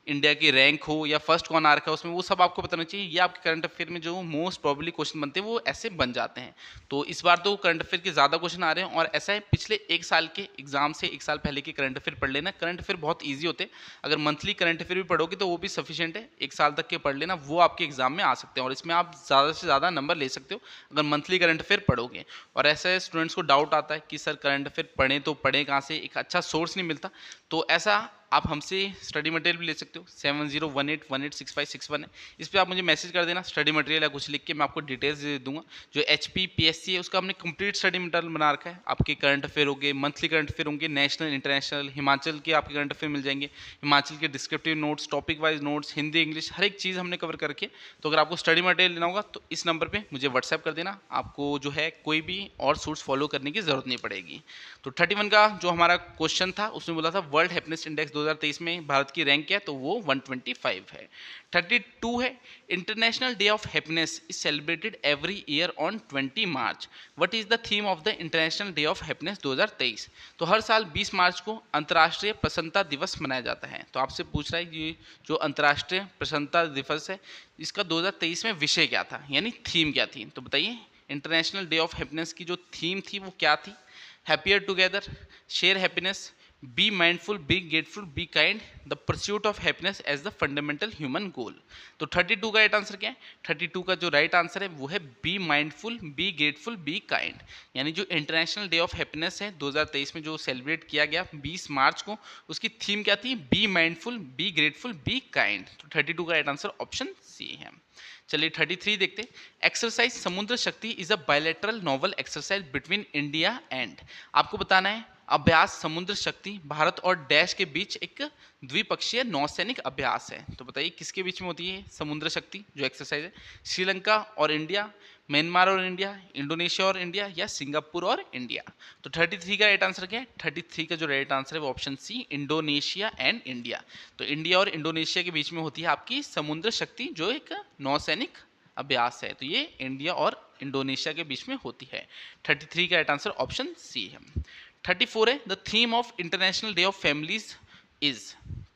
इंडिया की रैंक हो या फर्स्ट कौन आ रखा है उसमें, वो सब आपको बताना चाहिए। ये आपके करंट अफेयर में जो मोस्ट प्रॉब्ली क्वेश्चन बनते हैं वो ऐसे बन जाते हैं। तो इस बार तो करंट अफेयर के ज़्यादा क्वेश्चन आ रहे हैं, और ऐसा है पिछले एक साल के एग्जाम से एक साल पहले के करंट अफेयर पढ़ लेना। करंट अफेयर बहुत ईजी होते हैं, अगर मंथली करंट अफेयर भी पढ़ोगे तो वो भी सफिशियंट है, एक साल तक के पढ़ लेना, वो आपके एग्जाम में आ सकते हैं और इसमें आप ज़्यादा से ज़्यादा नंबर ले सकते हो अगर मंथली करंट अफेयर पढ़ोगे। और ऐसे स्टूडेंट्स को डाउट आता है कि सर करंट अफेयर पढ़ें तो पढ़ें कहाँ से, एक अच्छा सोर्स नहीं मिलता। तो ऐसा आप हमसे स्टडी मटेरियल भी ले सकते हो, 7018186561 है, इस पर आप मुझे मैसेज कर देना स्टडी मटेरियल या कुछ लिख के, मैं आपको डिटेल्स दे दूंगा। जो HPPSC है उसका हमने कंप्लीट स्टडी मटेरियल बना रखा है, आपके करंट अफेयर होंगे, मंथली करंट अफेयर होंगे, नेशनल इंटरनेशनल, हिमाचल के आपके करंट अफेयर मिल जाएंगे, हिमाचल के descriptive notes, topic wise notes, Hindi English हर एक चीज़ हमने कवर करके। तो अगर आपको स्टडी मटेरियल लेना होगा तो इस नंबर पर मुझे व्हाट्सएप कर देना, आपको जो है कोई भी और सोर्स फॉलो करने की जरूरत नहीं पड़ेगी। तो 31 का जो हमारा क्वेश्चन था उसमें बोला था वर्ल्ड हैप्पीनेस इंडेक्स 2023 में भारत की रैंक क्या है, तो वो 125 है। 32 है, international day of happiness is celebrated every year on 20 March, what is the theme of the international day of happiness 2023। तो हर साल 20 मार्च को अंतर्राष्ट्रीय प्रसन्नता दिवस मनाया जाता है। तो आपसे पूछ रहा है कि जो अंतर्राष्ट्रीय प्रसन्नता दिवस है इसका 2023 में विषय क्या था, यानी थीम क्या थी। तो बताइए इंटरनेशनल डे ऑफ हैप्पीनेस की जो थीम थी वो क्या थी। Happier together, share happiness, be mindful, be grateful, be kind, the pursuit of happiness as the fundamental human goal. तो 32 का राइट आंसर क्या है, 32 का जो राइट आंसर है वो है B mindful, be grateful, be kind. यानी जो इंटरनेशनल डे ऑफ हैप्पीनेस है 2023 में जो सेलिब्रेट किया गया 20 मार्च को, उसकी थीम क्या थी, B mindful, be grateful, be kind. तो 32 का राइट आंसर ऑप्शन सी है। चलिए 33 देखते हैं। एक्सरसाइज समुद्र शक्ति is a bilateral novel exercise between India and, आपको बताना है अभ्यास समुद्र शक्ति भारत और डैश के बीच एक द्विपक्षीय नौसैनिक अभ्यास है। तो बताइए किसके बीच में होती है समुद्र शक्ति जो एक्सरसाइज है, श्रीलंका और इंडिया, म्यांमार और इंडिया, इंडोनेशिया और इंडिया, या सिंगापुर और इंडिया। तो 33 का राइट आंसर क्या है, 33 का जो राइट आंसर है वो option C Indonesia and India. तो इंडिया और इंडोनेशिया के बीच में होती है आपकी समुद्र शक्ति जो एक नौसैनिक अभ्यास है। तो ये इंडिया और इंडोनेशिया के बीच में होती है। 33 का राइट आंसर ऑप्शन सी है। 34 है, the theme of international day of families is,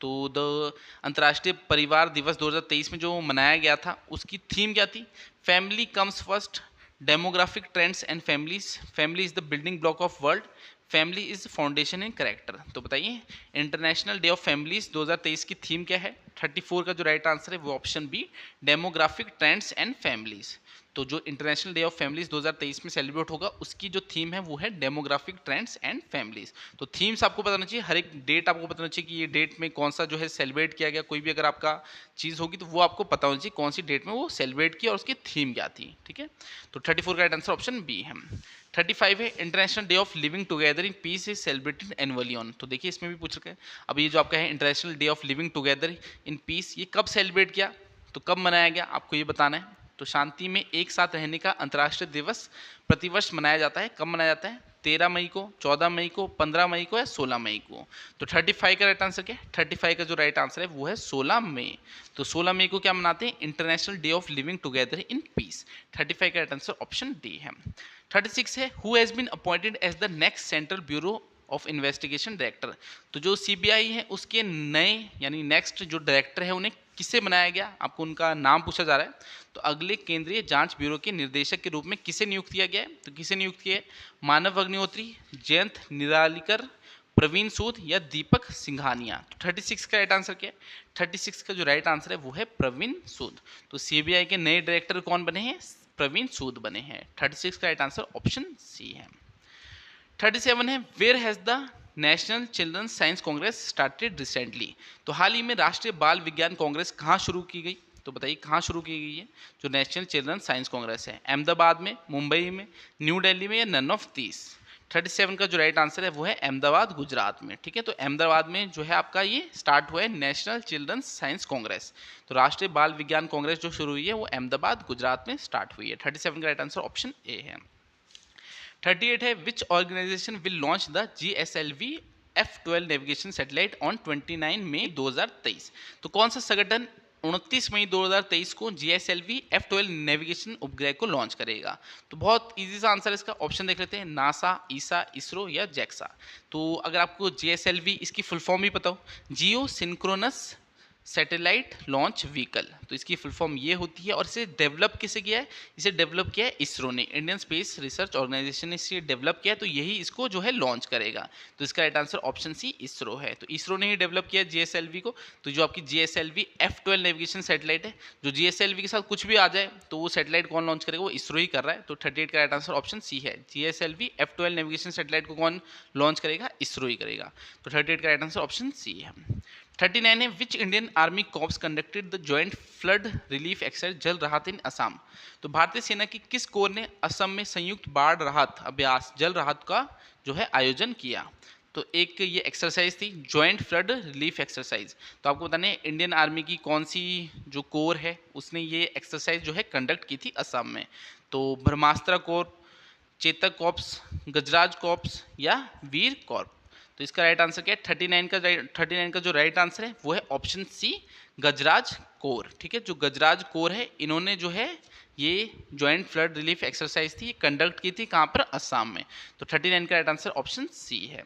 तो द अंतर्राष्ट्रीय परिवार दिवस 2023 में जो मनाया गया था उसकी थीम क्या थी, family comes first, demographic trends and families, family is the building block of world, family is foundation in character. तो बताइए इंटरनेशनल डे ऑफ फैमिलीज 2023 की थीम क्या है। 34 का जो राइट आंसर है वो option B demographic trends and families. तो जो इंटरनेशनल डे ऑफ फैमिलीज 2023 में सेलिब्रेट होगा उसकी जो थीम है वो है डेमोग्राफिक ट्रेंड्स एंड फैमिलीज। तो थीम्स आपको बताना चाहिए, हर एक डेट आपको बताना चाहिए कि ये डेट में कौन सा जो है सेलिब्रेट किया गया, कोई भी अगर आपका चीज़ होगी तो वो आपको पता होना चाहिए कौन सी डेट में वो सेलिब्रेट किया और उसकी थीम क्या थी। ठीक है, तो 34 का राइट आंसर ऑप्शन बी है। 35 है, international day of living together in piece is celebrated annually on. तो देखिए इसमें भी पूछ रखा है, अब ये जो आपका है international day of living together in piece, ये कब सेलिब्रेट किया, तो कब मनाया गया आपको ये बताना है। तो शांति में एक साथ रहने का अंतर्राष्ट्रीय दिवस प्रतिवर्ष मनाया जाता है, कब मनाया जाता है, 13 मई को, 14 मई को, 15 मई को या 16 मई को। तो 35 का राइट आंसर क्या है, 35 का जो राइट आंसर है वो है 16 मई। तो 16 मई को क्या मनाते हैं, international day of living together in peace. 35 का राइट आंसर ऑप्शन डी है। 36 है, who has been appointed as the next central bureau of investigation director. तो जो CBI है उसके नए यानी नेक्स्ट जो डायरेक्टर है उन्हें किसे बनाया गया, आपको उनका नाम पूछा जा रहा है। तो अगले केंद्रीय जांच ब्यूरो के निर्देशक के रूप में किसे नियुक्त किया गया है, तो किसे नियुक्त किया है, मानव अग्निहोत्री, जयंत निरालिकर, प्रवीण सूद या दीपक सिंघानिया। तो 36 का राइट आंसर क्या है, 36 का जो राइट आंसर है वो है प्रवीण सूद। तो CBI के नए डायरेक्टर कौन बने हैं, प्रवीण सूद बने हैं। 36 का राइट आंसर ऑप्शन सी है। 37 है, where has the national children's science congress started recently? तो हाल ही में राष्ट्रीय बाल विज्ञान कांग्रेस कहाँ शुरू की गई? तो बताइए कहाँ शुरू की गई है जो नेशनल चिल्ड्रंस साइंस कांग्रेस है? अहमदाबाद में, मुंबई में, न्यू दिल्ली में, या नन ऑफ दीस? 37 का जो राइट आंसर है वो है अहमदाबाद, गुजरात में। ठीक है, तो अहमदाबाद में जो है आपका ये स्टार्ट हुआ है नेशनल चिल्ड्रंस साइंस कांग्रेस। तो राष्ट्रीय बाल विज्ञान कांग्रेस जो शुरू हुई है वो अहमदाबाद, गुजरात में स्टार्ट हुई है। 37 का राइट आंसर ऑप्शन ए है। 38 है, which organisation will launch the GSLV F12 navigation satellite on 29 May 2023? तो कौन सा संगठन 29 मई 2023 को GSLV F12 नेविगेशन उपग्रह को लॉन्च करेगा? तो बहुत इजी सा आंसर इसका, ऑप्शन देख लेते हैं, नासा, ईसा, इसरो या जैक्सा। तो अगर आपको GSLV इसकी फुल फॉर्म भी पता हो, जियो सिंक्रोनस सैटेलाइट लॉन्च व्हीकल, तो इसकी फुल फॉर्म ये होती है। और इसे डेवलप किसे किया है? इसे डेवलप किया है इसरो ने, इंडियन स्पेस रिसर्च ऑर्गेनाइजेशन ने इसे डेवलप किया है, तो यही इसको जो है लॉन्च करेगा। तो इसका right answer option C ISRO है। तो इसरो ने ही डेवलप किया GSLV को। तो जो आपकी GSLV F12 नेविगेशन सैटेलाइट है, जो GSLV के साथ कुछ भी आ जाए तो वो सैटेलाइट कौन लॉन्च करेगा? वो इसरो ही कर रहा है। तो 38 का राइट आंसर ऑप्शन सी है। GSLV F12 नेविगेशन सैटेलाइट को कौन लॉन्च करेगा? इसरो ही करेगा। तो 38 का राइट आंसर ऑप्शन सी है। 39 है, which Indian army corps conducted the joint flood relief exercise जल राहत इन असम? तो भारतीय सेना की किस कोर ने असम में संयुक्त बाढ़ राहत अभ्यास जल राहत का जो है आयोजन किया? तो एक ये एक्सरसाइज थी जॉइंट फ्लड रिलीफ एक्सरसाइज। तो आपको बताना है इंडियन आर्मी की कौन सी जो कोर है उसने ये एक्सरसाइज जो है कंडक्ट की थी असम में? तो ब्रह्मास्त्र कोर, चेतक कॉर्प्स, गजराज कॉर्प्स या वीर कॉर्प? तो इसका राइट आंसर क्या है? 39 का जो राइट आंसर है वो है ऑप्शन सी, गजराज कोर। ठीक है, जो गजराज कोर है इन्होंने जो है ये जॉइंट फ्लड रिलीफ एक्सरसाइज थी कंडक्ट की थी कहाँ पर? असम में। तो 39 का राइट आंसर ऑप्शन सी है।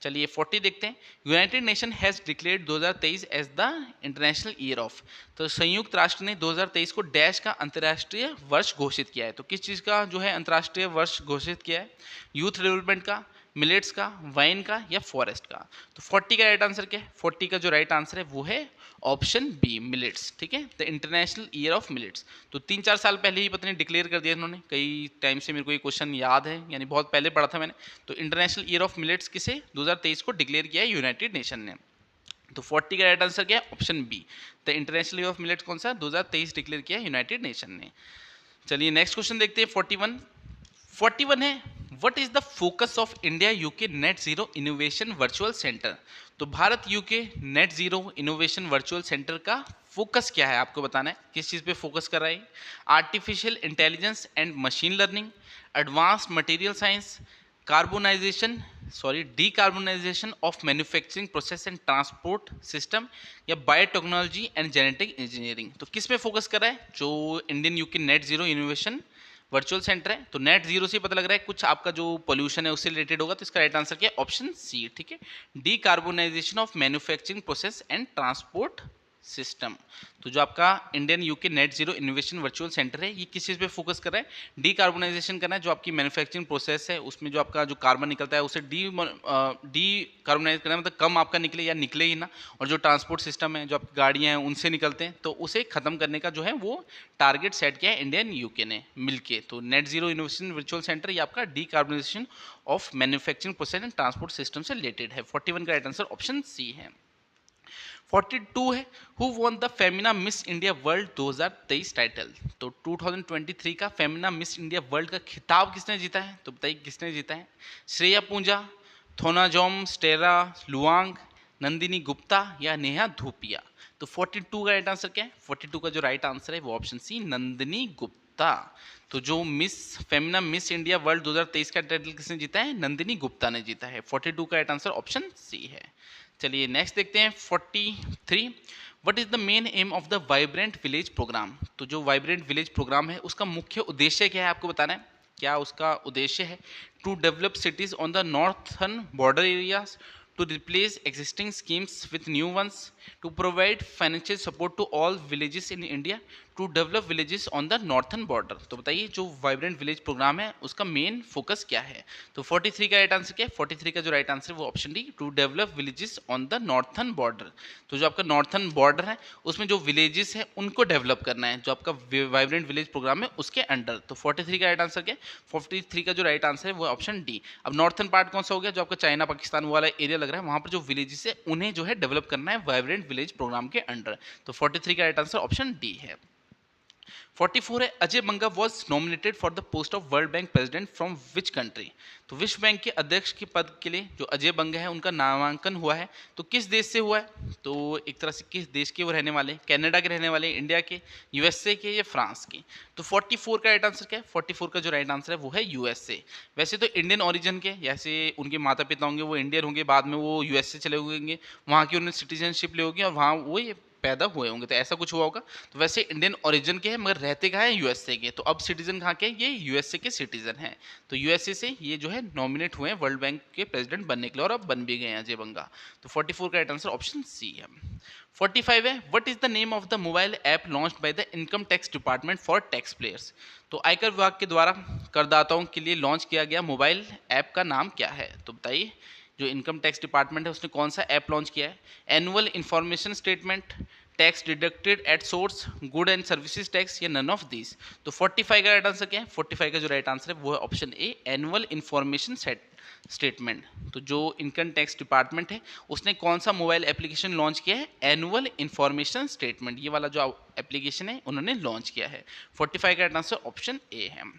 चलिए 40 देखते हैं। United Nation has declared 2023 as the international year of. तो संयुक्त राष्ट्र ने 2023 को डैश का अंतर्राष्ट्रीय वर्ष घोषित किया है। तो किस चीज़ का जो है अंतर्राष्ट्रीय वर्ष घोषित किया है? यूथ डेवलपमेंट का, मिलेट्स का, वाइन का या फॉरेस्ट का? तो 40 का राइट आंसर क्या है? 40 का जो राइट आंसर है वो है ऑप्शन बी, मिलेट्स। ठीक है, the international year of millets. तो 3-4 साल पहले ही पता नहीं डिक्लेयर कर दिया इन्होंने, कई टाइम से मेरे को ये क्वेश्चन याद है, यानी बहुत पहले पढ़ा था मैंने। तो इंटरनेशनल ईयर ऑफ मिलेट्स किसे 2023 को डिक्लेयर किया है? यूनाइटेड नेशन ने। तो 40 का राइट आंसर क्या है? Option B, the international year of millets कौन सा? 2023 डिक्लेयर किया है यूनाइटेड नेशन ने। चलिए नेक्स्ट क्वेश्चन देखते हैं। 41 है, what is the focus of India UK net zero innovation virtual centre? तो भारत UK net zero innovation virtual centre का फोकस क्या है आपको बताना है। किस चीज़ पे फोकस कर रहा है? Artificial intelligence and machine learning, advance material science, decarbonisation of manufacturing process and transport system, या बायोटेक्नोलॉजी एंड जेनेटिक इंजीनियरिंग? तो किस पे फोकस कर रहा है जो Indian UK net zero innovation virtual centre है? तो नेट जीरो से पता लग रहा है कुछ आपका जो पोल्यूशन है उससे रिलेटेड होगा। तो इसका राइट आंसर क्या है? Option C. ठीक है, decarbonization of manufacturing process and transport system. तो जो आपका Indian UK net zero innovation virtual centre है ये किस चीज़ पे फोकस कर रहा है? डीकार्बोनाइजेशन करना है, जो आपकी मैन्युफैक्चरिंग प्रोसेस है उसमें जो आपका जो कार्बन निकलता है उसे डीकार्बोनाइज करना है, मतलब कम आपका निकले या निकले ही ना। और जो ट्रांसपोर्ट सिस्टम है, जो आपकी गाड़ियाँ हैं उनसे निकलते हैं, तो उसे खत्म करने का जो है वो टारगेट सेट किया है इंडियन यूके ने मिलके। तो net zero innovation virtual centre ये आपका decarbonisation of manufacturing process and transport system से रिलेटेड है। 41 का राइट आंसर ऑप्शन सी है। 42 है, who won the Femina miss India world 2023 title? तो 2023 का फेमिना मिस इंडिया वर्ल्ड का खिताब किसने जीता है? तो बताइए किसने जीता है? श्रेया पूंजा, थोनाजोम स्टेरा लुआंग, नंदिनी गुप्ता या नेहा धूपिया? तो 42 का राइट आंसर क्या है? 42 का जो राइट आंसर है वो ऑप्शन सी, नंदिनी गुप्ता। तो जो miss Femina miss India world 2023 का टाइटल किसने जीता है? नंदिनी गुप्ता ने जीता है। 42 का राइट आंसर ऑप्शन सी है। चलिए नेक्स्ट देखते हैं 43, what is the main aim of the vibrant village programme? तो जो वाइब्रेंट विलेज प्रोग्राम है उसका मुख्य उद्देश्य क्या है आपको बताना है। क्या उसका उद्देश्य है? To develop cities on the northern border areas, to replace existing schemes with new ones, to provide financial support to all villages in India to develop villages on the northern border. तो बताइए जो vibrant village programme है उसका main focus क्या है। तो 43 का right answer क्या है, 43 का जो राइट आंसर है वो option D, to develop villages on the northern border. तो जो आपका नॉर्थन बॉर्डर है उसमें जो विलेजेस है उनको डेवलप करना है, जो आपका वाइब्रेंट विलेज प्रोग्राम है उसके अंडर। तो 43 का राइट आंसर क्या है, 43 का जो राइट आंसर है वो ऑप्शन डी। अब नॉर्थन पार्ट कौन सा हो गया, जो आपका चाइना पाकिस्तान वाला एरिया लग रहा है, वहां पर जो विलेजेस है उन्हें जो है डेवलप करना है वाइब्रेंट विलेज प्रोग्राम के अंडर। तो 43 का राइट आंसर ऑप्शन डी है। 44 है, Ajay Banga was nominated for the post of world bank president from which country. तो विश्व बैंक के अध्यक्ष के पद के लिए जो अजय बंगा है उनका नामांकन हुआ है, तो किस देश से हुआ है। तो एक तरह से किस देश के वो रहने वाले, कनाडा के रहने वाले, इंडिया के, यूएसए के या फ्रांस के। तो 44 का राइट आंसर क्या है, 44 का जो राइट आंसर है वो है यूएसए। वैसे तो इंडियन ओरिजिन के, जैसे उनके माता पिता होंगे वो इंडियन होंगे, बाद में वो यूएसए चले होंगे, वहाँ की उन्होंने सिटीजनशिप ले होगी और वहाँ वो ये पैदा हुए होंगे, तो ऐसा कुछ हुआ होगा। तो वैसे इंडियन ओरिजिन के हैं मगर रहते कहाँ हैं, यूएसए के। तो अब सिटीजन कहाँ के हैं, ये यूएसए के सिटीजन हैं। तो यूएसए से ये जो है नॉमिनेट हुए हैं वर्ल्ड बैंक के प्रेसिडेंट बनने के लिए और अब बन भी गए हैं अजय बंगा। तो 44 का राइट आंसर ऑप्शन सी है। 45 है, what is the name of the mobile app launched by the income tax department for tax players. तो आयकर विभाग के द्वारा करदाताओं के लिए लॉन्च किया गया मोबाइल ऐप का नाम क्या है। तो बताइए जो इनकम टैक्स डिपार्टमेंट है उसने कौन सा ऐप लॉन्च किया है। Annual information statement, tax deducted at source, good and services tax या नन ऑफ दिस। तो 45 का राइट आंसर क्या है, 45 का जो राइट आंसर है वो है ऑप्शन ए, एनुअल इंफॉर्मेशन स्टेटमेंट। तो जो इनकम टैक्स डिपार्टमेंट है उसने कौन सा मोबाइल एप्लीकेशन लॉन्च किया है, एनुअल इंफॉर्मेशन स्टेटमेंट, ये वाला जो एप्लीकेशन है उन्होंने लॉन्च किया है। 45 का राइट आंसर ऑप्शन ए है।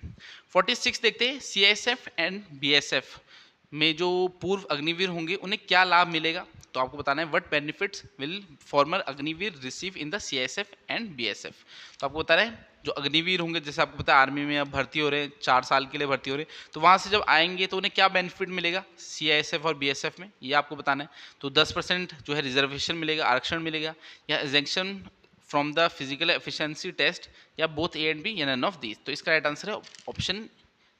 46 देखते हैं, सीआईएसएफ एंड बीएसएफ में जो पूर्व अग्निवीर होंगे उन्हें क्या लाभ मिलेगा। तो आपको बताना है what benefits will farmer Agniveer receive in the CISF and BSF. तो आपको बताना है जो अग्निवीर होंगे, जैसे आपको पता है आर्मी में अब भर्ती हो रहे हैं, 4 साल के लिए भर्ती हो रहे हैं, तो वहाँ से जब आएंगे तो उन्हें क्या बेनिफिट मिलेगा सीआईएसएफ और बीएसएफ में, ये आपको बताना है। तो 10% जो है रिजर्वेशन मिलेगा, आरक्षण मिलेगा, या exemption from the physical efficiency test, या बोथ ए एंड बी, या नन ऑफ दीज। तो इसका राइट आंसर है option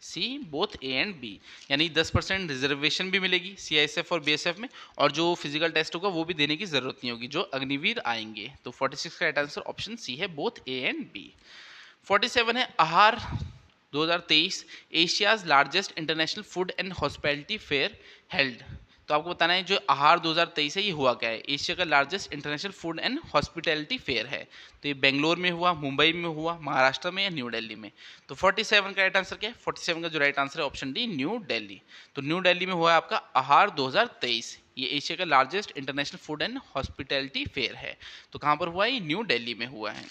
C, both A and B, यानी 10% रिजर्वेशन भी मिलेगी सीआईएसएफ और बीएसएफ में, और जो फिजिकल टेस्ट होगा वो भी देने की जरूरत नहीं होगी जो अग्निवीर आएंगे। तो 46 का राइट आंसर ऑप्शन सी है, बोथ ए एंड बी। 47 है, आहार 2023 Asia's largest international food and hospitality fair held. तो आपको बताना है जो आहार 2023 है ये हुआ क्या है, एशिया का largest international food and hospitality fair है। तो ये बेंगलोर में हुआ, मुंबई में हुआ, महाराष्ट्र में या न्यू दिल्ली में। तो 47 का राइट आंसर क्या है, 47 का जो राइट आंसर है ऑप्शन डी, न्यू दिल्ली। तो न्यू दिल्ली में हुआ है आपका आहार 2023, ये एशिया का largest international food and hospitality fair है। तो कहाँ पर हुआ है, ये न्यू दिल्ली में हुआ है।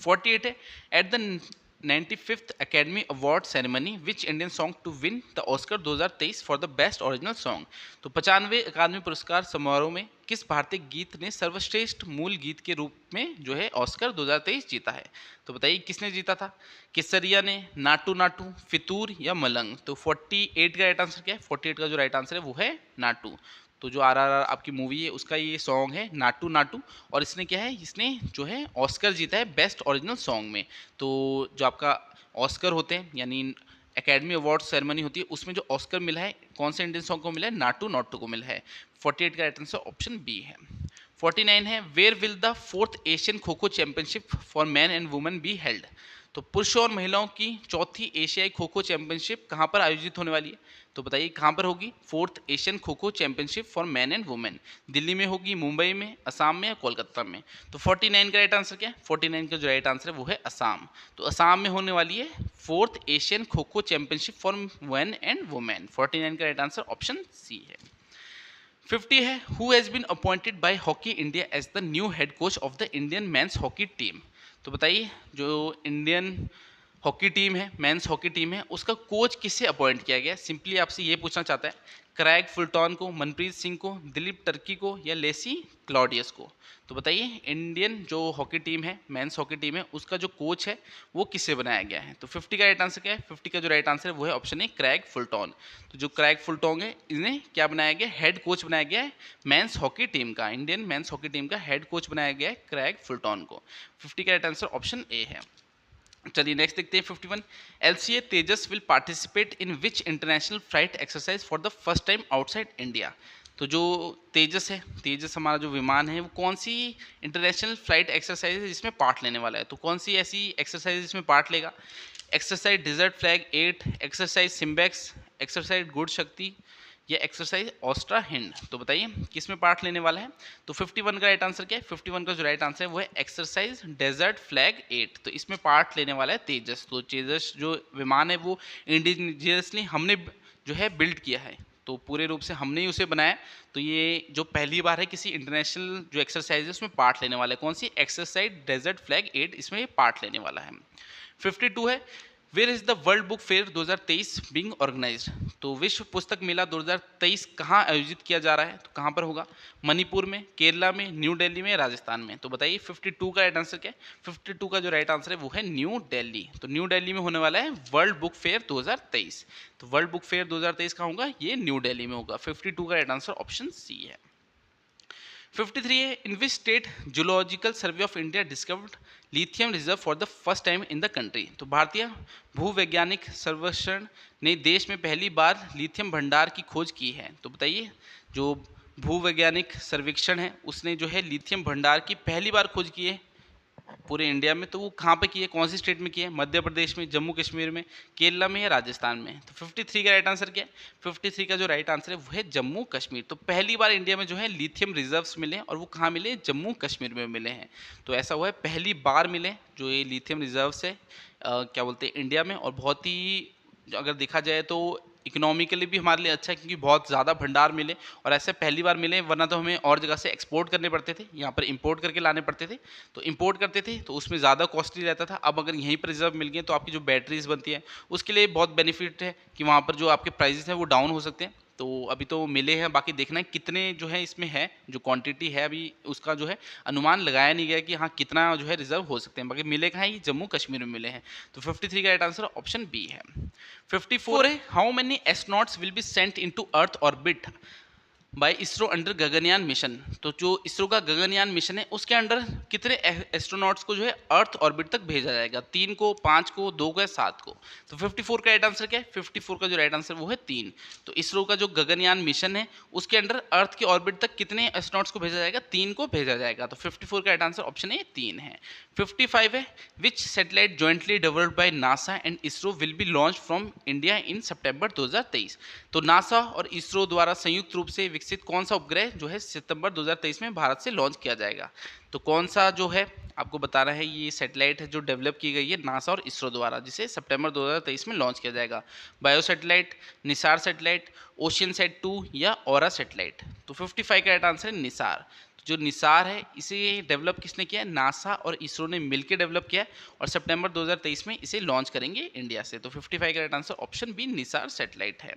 48 है, at the 95th Academy Award Ceremony which Indian song to win the Oscar 2023 for the best original song। तो 95वें अकादमी पुरस्कार समारोह में किस भारतीय गीत ने सर्वश्रेष्ठ मूल गीत के रूप में जो है ऑस्कर 2023 जीता है। तो बताइए किसने जीता था, केसरिया ने, नाटू नाटू, फितूर या मलंग। तो 48 का राइट आंसर क्या है, 48 का जो राइट आंसर है वो है नाटू। तो जो आरआरआर आपकी मूवी है उसका ये सॉन्ग है नाटू नाटू, और इसने क्या है, इसने जो है ऑस्कर जीता है बेस्ट ओरिजिनल सॉन्ग में। तो जो आपका ऑस्कर होते हैं यानी एकेडमी अवार्ड सेरेमनी होती है उसमें जो ऑस्कर मिला है कौन से इंडियन सॉन्ग को मिला है, नाटू नाटू को मिला है। 48 का राइट आंसर ऑप्शन बी है। 49 है, where will the 4th Asian kho kho championship for man and women be held. तो पुरुषों और महिलाओं की चौथी एशियाई खो खो चैंपियनशिप कहाँ पर आयोजित होने वाली है। तो बताइए कहाँ पर होगी 4th Asian kho kho championship for man and women, Delhi में होगी, मुंबई में, असम में या कोलकाता में। तो 49 का राइट आंसर क्या है, 49 का जो राइट आंसर है वो है असम। तो असम में होने वाली है 4th Asian kho kho championship for man and women. 49 का राइट आंसर ऑप्शन सी है। 50 है, who has been appointed by hockey India as the new head coach of the Indian men's hockey team. तो बताइए जो इंडियन हॉकी टीम है, men's hockey team है, उसका coach किसे अपॉइंट किया गया। सिंपली आपसे ये पूछना चाहता है, क्रैग फुलटॉन को, मनप्रीत सिंह को, दिलीप टर्की को या लेसी क्लॉडियस को। तो बताइए इंडियन जो हॉकी टीम है, मेंस हॉकी टीम है, उसका जो कोच है वो किससे बनाया गया है। तो 50 का राइट आंसर क्या है, 50 का जो राइट आंसर है वो है ऑप्शन ए, क्रैग फुलटॉन। तो जो क्रैग फुलटॉन है इन्हें क्या बनाया गया, हेड कोच बनाया गया है मेंस हॉकी टीम का, इंडियन मेंस हॉकी टीम का हेड कोच बनाया गया है क्रैग फुलटॉन को। 50 का राइट आंसर ऑप्शन ए है। चलिए नेक्स्ट देखते हैं 51, LCA Tejas will participate in which international flight exercise for the first time outside India. तो जो तेजस है, तेजस हमारा जो विमान है, वो कौन सी इंटरनेशनल फ्लाइट एक्सरसाइज है जिसमें पार्ट लेने वाला है? तो कौन सी ऐसी एक्सरसाइज जिसमें पार्ट लेगा? Exercise desert flag 8, exercise SIMBEX, exercise गुड शक्ति या एक्सरसाइज ऑस्ट्रा हिंड? तो बताइए किस में पार्ट लेने वाला है? तो 51 का राइट आंसर क्या है? 51 का जो राइट आंसर है वो है एक्सरसाइज डेजर्ट फ्लैग 8। तो इसमें पार्ट लेने वाला है तेजस। तो तेजस जो विमान है वो इंडिजिनियसली हमने जो है बिल्ड किया है, तो पूरे रूप से हमने ही उसे बनाया। तो ये जो पहली बार है किसी इंटरनेशनल जो एक्सरसाइज है उसमें पार्ट लेने वाला है। कौन सी? एक्सरसाइज डेजर्ट फ्लैग 8, इसमें पार्ट लेने वाला है। 52 है, where is the world book fair 2023 being organised? तो विश्व पुस्तक मेला 2023 कहाँ आयोजित किया जा रहा है? तो कहाँ पर होगा? मणिपुर में, केरला में, न्यू दिल्ली में, राजस्थान में? तो बताइए 52 का राइट आंसर क्या है? 52 का जो राइट आंसर है वो है न्यू दिल्ली। तो न्यू दिल्ली में होने वाला है वर्ल्ड बुक फेयर 2023। तो वर्ल्ड बुक फेयर 2023 कहाँ होगा? ये न्यू दिल्ली में होगा। 52 का राइट आंसर ऑप्शन सी है। 53 है, in which state Zoological Survey of India discovered lithium reserve for the first time in the country? तो भारतीय भूवैज्ञानिक सर्वेक्षण ने देश में पहली बार लिथियम भंडार की खोज की है। तो बताइए जो भूवैज्ञानिक सर्वेक्षण है उसने जो है लिथियम भंडार की पहली बार खोज की है पूरे इंडिया में, तो वो कहाँ पे की है? कौन सी स्टेट में की है? मध्य प्रदेश में, जम्मू कश्मीर में, केरला में या राजस्थान में? तो 53 का राइट आंसर क्या है? 53 का जो राइट आंसर है वो है जम्मू कश्मीर। तो पहली बार इंडिया में जो है लिथियम रिजर्व्स मिले और वो कहाँ मिले? जम्मू कश्मीर में मिले हैं। तो ऐसा हुआ है पहली बार मिले जो ये लिथियम रिजर्व्स है क्या बोलते हैं इंडिया में। और बहुत ही अगर देखा जाए तो इकोनॉमिकली भी हमारे लिए अच्छा है क्योंकि बहुत ज़्यादा भंडार मिले और ऐसे पहली बार मिले, वरना तो हमें और जगह से एक्सपोर्ट करने पड़ते थे, यहाँ पर इंपोर्ट करके लाने पड़ते थे। तो इंपोर्ट करते थे तो उसमें ज़्यादा कॉस्टली रहता था। अब अगर यहीं पर रिजर्व मिल गए तो आपकी जो बैटरीज बनती है उसके लिए बहुत बेनिफिट है कि वहाँ पर जो आपके प्राइजेस हैं वो डाउन हो सकते हैं। तो अभी तो मिले हैं, बाकी देखना है कितने जो है इसमें है, जो क्वांटिटी है अभी उसका जो है अनुमान लगाया नहीं गया कि हाँ कितना जो है रिजर्व हो सकते हैं। बाकी मिले कहाँ? ये जम्मू कश्मीर में मिले हैं। तो 53 का राइट आंसर ऑप्शन बी है। 54 है, how many astronauts will be sent into earth orbit by ISRO under Gaganyaan mission? तो जो इसरो का गगनयान मिशन है उसके अंडर कितने एस्ट्रोनॉट्स को जो है अर्थ ऑर्बिट तक भेजा जाएगा? 3 को, 5 को, 2 को या 7 को? तो 54 का राइट आंसर क्या है? 54 का जो राइट आंसर वो है 3। तो इसरो का जो गगनयान मिशन है उसके अंडर अर्थ के ऑर्बिट तक कितने एस्ट्रोनॉट्स को भेजा जाएगा? 3 को भेजा जाएगा। तो 54 का राइट आंसर ऑप्शन ए 3 है। 55 है, which satellite jointly developed by NASA and ISRO will be launch from India in September 2023? तो नासा और इसरो द्वारा संयुक्त रूप से विकसित कौन सा उपग्रह जो है सितंबर 2023 में भारत से लॉन्च किया जाएगा? तो कौन सा जो है आपको बताना है, ये सैटेलाइट है जो डेवलप की गई है नासा और इसरो द्वारा, जिसे सितंबर 2023 में लॉन्च किया जाएगा? Bio satellite, NISAR satellite, Oceansat 2 या ऑरा सैटेलाइट? तो 55 का राइट आंसर है निसार। जो निसार है इसे डेवलप किसने किया है? नासा और इसरो ने मिलकर डेवलप किया है और सितंबर 2023 में इसे लॉन्च करेंगे इंडिया से। तो 55 का right answer option B NISAR satellite है।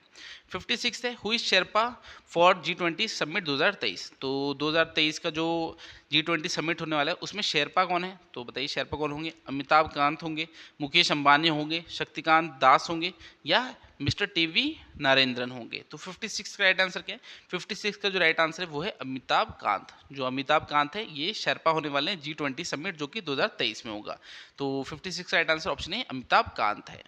56 है, who is sherpa for G20 summit 2023? तो 2023 का जो G20 समिट होने वाला है उसमें शेरपा कौन है? तो बताइए शेरपा कौन होंगे? अमिताभ कांत होंगे, मुकेश अंबानी होंगे, शक्तिकांत दास होंगे या मिस्टर टीवी नरेंद्रन होंगे? तो 56 का राइट आंसर क्या है? 56 का जो राइट आंसर है वो है अमिताभ कांत। जो अमिताभ कांत है ये शेरपा होने वाले हैं G20 समिट जो कि 2023 में होगा। तो 56 का right answer option A Amitabh Kant है।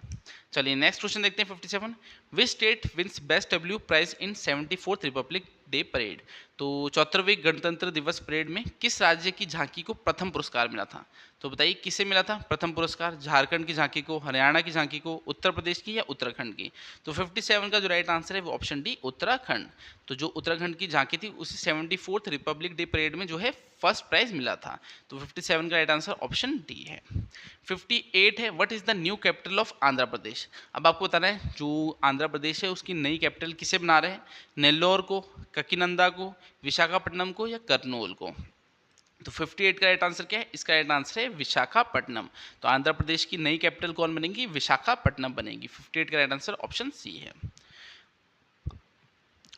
चलिए नेक्स्ट क्वेश्चन देखते हैं 57। Which state wins best tableau prize in 74th republic day parade? तो 74वें गणतंत्र दिवस परेड में किस राज्य की झांकी को प्रथम पुरस्कार मिला था? तो बताइए किसे मिला था प्रथम पुरस्कार? झारखंड की झांकी को, हरियाणा की झांकी को, उत्तर प्रदेश की या उत्तराखंड की? तो 57 का जो राइट आंसर है वो ऑप्शन डी उत्तराखंड। तो जो उत्तराखंड की झांकी थी उसे 74th रिपब्लिक डे परेड में जो है फर्स्ट प्राइज मिला था। तो 57 का राइट आंसर ऑप्शन डी है। 58 है, what is the new capital of Andhra Pradesh? अब आपको बताना है जो आंध्र प्रदेश है उसकी नई कैपिटल किसे बना रहे हैं? नेल्लोर को, ककीनंदा को, विशाखापट्टनम को या करनूल को? तो 58 का राइट आंसर क्या है? इसका राइट आंसर है विशाखापट्टनम। तो आंध्र प्रदेश की नई कैपिटल कौन बनेगी? विशाखापट्टनम बनेगी। 58 का राइट आंसर ऑप्शन सी है।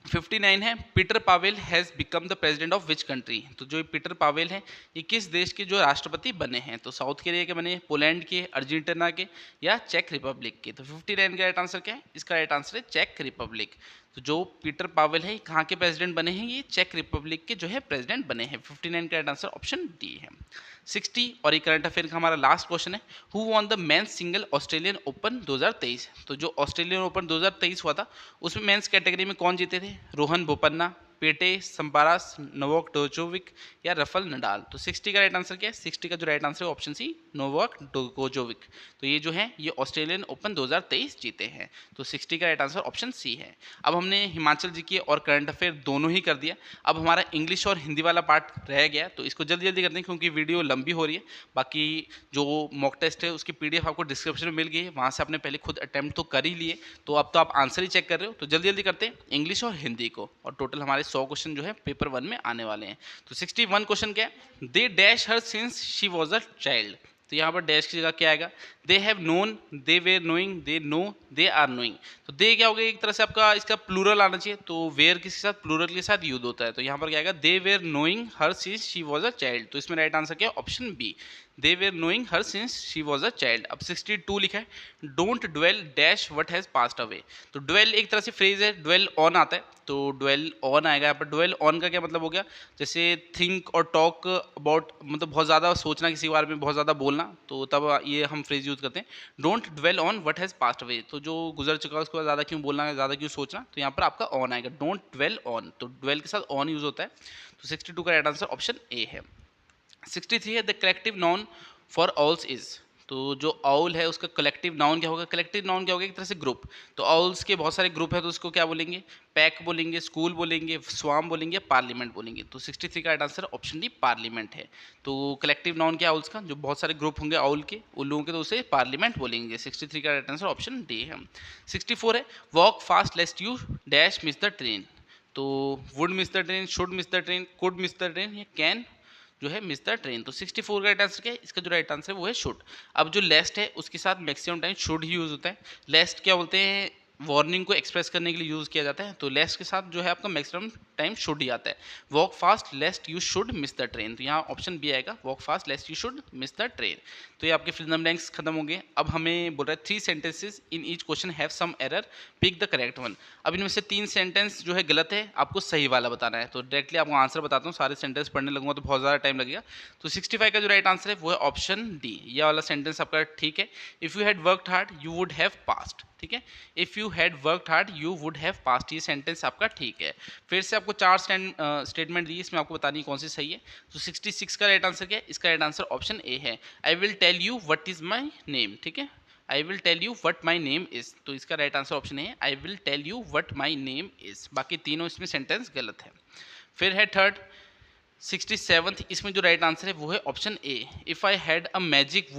59 है, Peter Pavel has become the president of which country? तो जो पीटर पावेल है ये किस देश के जो राष्ट्रपति बने हैं? तो साउथ कोरिया के बने, पोलैंड के, अर्जेंटीना के या चेक रिपब्लिक के? तो 59 का राइट आंसर क्या है? इसका राइट आंसर है चेक रिपब्लिक। तो जो पीटर पावेल है कहाँ के प्रेसिडेंट बने हैं? ये चेक रिपब्लिक के जो है प्रेसिडेंट बने हैं। 59 का राइट आंसर ऑप्शन डी है। 60 और ये करंट अफेयर का हमारा लास्ट क्वेश्चन है, who won the men's single Australian open 2023? तो जो ऑस्ट्रेलियन ओपन 2023 हुआ था उसमें मेंस कैटेगरी में कौन जीते थे? रोहन बोपन्ना, पेटे संपारास, नोवाक जोकोविक या रफल नडाल। तो 60 का राइट आंसर क्या है? 60 का जो राइट आंसर है ऑप्शन सी, नोवाक जोकोविक। तो ये जो है ये ऑस्ट्रेलियन ओपन 2023 जीते हैं। तो 60 का राइट आंसर ऑप्शन सी है। अब हमने हिमाचल जीके और करंट अफेयर दोनों ही कर दिया। अब हमारा इंग्लिश और हिंदी वाला पार्ट रह गया, तो इसको जल्दी जल्दी करते हैं क्योंकि वीडियो लंबी हो रही है। बाकी जो मॉक टेस्ट है उसकी PDF आपको डिस्क्रिप्शन में मिल गई है, वहाँ से आपने पहले खुद अटेम्प्ट तो कर ही लिए, तो अब तो आप आंसर ही चेक कर रहे हो। तो जल्दी जल्दी करते हैं इंग्लिश और हिंदी को, और टोटल हमारे 100 क्वेश्चन जो है पेपर 1 में आने वाले हैं। तो 61 क्वेश्चन क्या है? They dash her since she was a child. तो यहाँ पर डैश की जगह क्या आएगा? They have known, they were knowing, they know, they are knowing. तो दे क्या हो गया? एक तरह से आपका इसका प्लूरल आना चाहिए, तो वेयर किसके साथ? प्लूरल के साथ यूज होता है। तो यहाँ पर क्या आएगा? They were knowing her since she was a child. तो इसमें राइट आंसर क्या है? Option B, they were knowing her since she was a child. अब 62 लिखा है, don't dwell dash what has passed away. तो ड्वेल एक तरह से फ्रेज है, ड्वेल ऑन आता है, तो ड्वेल ऑन आएगा यहाँ पर। ड्वेल ऑन का क्या मतलब हो गया? जैसे थिंक और टॉक अबाउट, मतलब बहुत ज़्यादा सोचना किसी के बारे में, बहुत ज़्यादा बोलना, तो तब ये हम फ्रेज यूज़ करते हैं, don't dwell on what has passed away. तो जो गुजर चुका है उसको ज़्यादा क्यों बोलना है, ज़्यादा क्यों सोचना, तो यहाँ पर आपका ऑन आएगा, डोंट ड्वेल ऑन। तो ड्वेल के साथ ऑन यूज़ होता है। तो 62 का राइट आंसर ऑप्शन ए है। 63 है, the collective noun for owls is. तो जो आउल है उसका कलेक्टिव नाउन क्या होगा? कलेक्टिव नाउन क्या होगा? एक तरह से ग्रुप। तो आउल्स के बहुत सारे ग्रुप है, तो उसको क्या बोलेंगे? पैक बोलेंगे, स्कूल बोलेंगे, स्वाम बोलेंगे, पार्लियामेंट बोलेंगे। तो 63 का right answer option D, parliament है। तो कलेक्टिव नाउन क्या है आउल्स का? जो बहुत सारे ग्रुप होंगे आउल के, उन लोगों के, तो उसे पार्लियामेंट बोलेंगे। 63 का राइट आंसर ऑप्शन डी है। 64 है, walk fast lest you dash miss the train. तो would miss the train, should miss the train, could miss the train, या कैन जो है मिस द ट्रेन। तो 64 का राइट आंसर क्या है? इसका जो राइट आंसर है वो है शुड। अब जो लेस्ट है उसके साथ maximum time should he use होता है। लेस्ट क्या बोलते हैं? वार्निंग को एक्सप्रेस करने के लिए यूज किया जाता है, तो लेस्ट के साथ जो है आपका मैक्सिमम टाइम शुड ही आता है। Walk fast lest you should miss the train. तो यहाँ ऑप्शन बी आएगा, walk fast lest you should miss the train. तो ये आपके फिल इन द ब्लैंक्स खत्म हो गए। अब हमें बोल रहा है 3 sentences in each question have some error, pick the correct one. अब इनमें से 3 सेंटेंस जो है गलत है, आपको सही वाला बताना है। तो डायरेक्टली आपको आंसर बताता हूँ, सारे सेंटेंस पढ़ने लगूंगा तो बहुत ज़्यादा टाइम लगेगा। तो 65 का जो राइट आंसर है वो है ऑप्शन डी, ये वाला सेंटेंस आपका ठीक है। If you had worked hard you would have passed, ठीक है। If you had worked hard you would have passed, ये सेंटेंस आपका ठीक है। फिर से आपको 4 स्टेटमेंट दी, इसमें आपको बतानी कौन सी सही है। तो 66 का राइट आंसर क्या है? इसका राइट आंसर ऑप्शन ए है, I will tell you what is my name, ठीक है। I will tell you what my name is. तो इसका राइट आंसर ऑप्शन है, I will tell you what my name is. बाकी तीनों इसमें sentence गलत है। फिर है थर्ड 67th, इसमें जो राइट आंसर है वो है option A, if I had a magic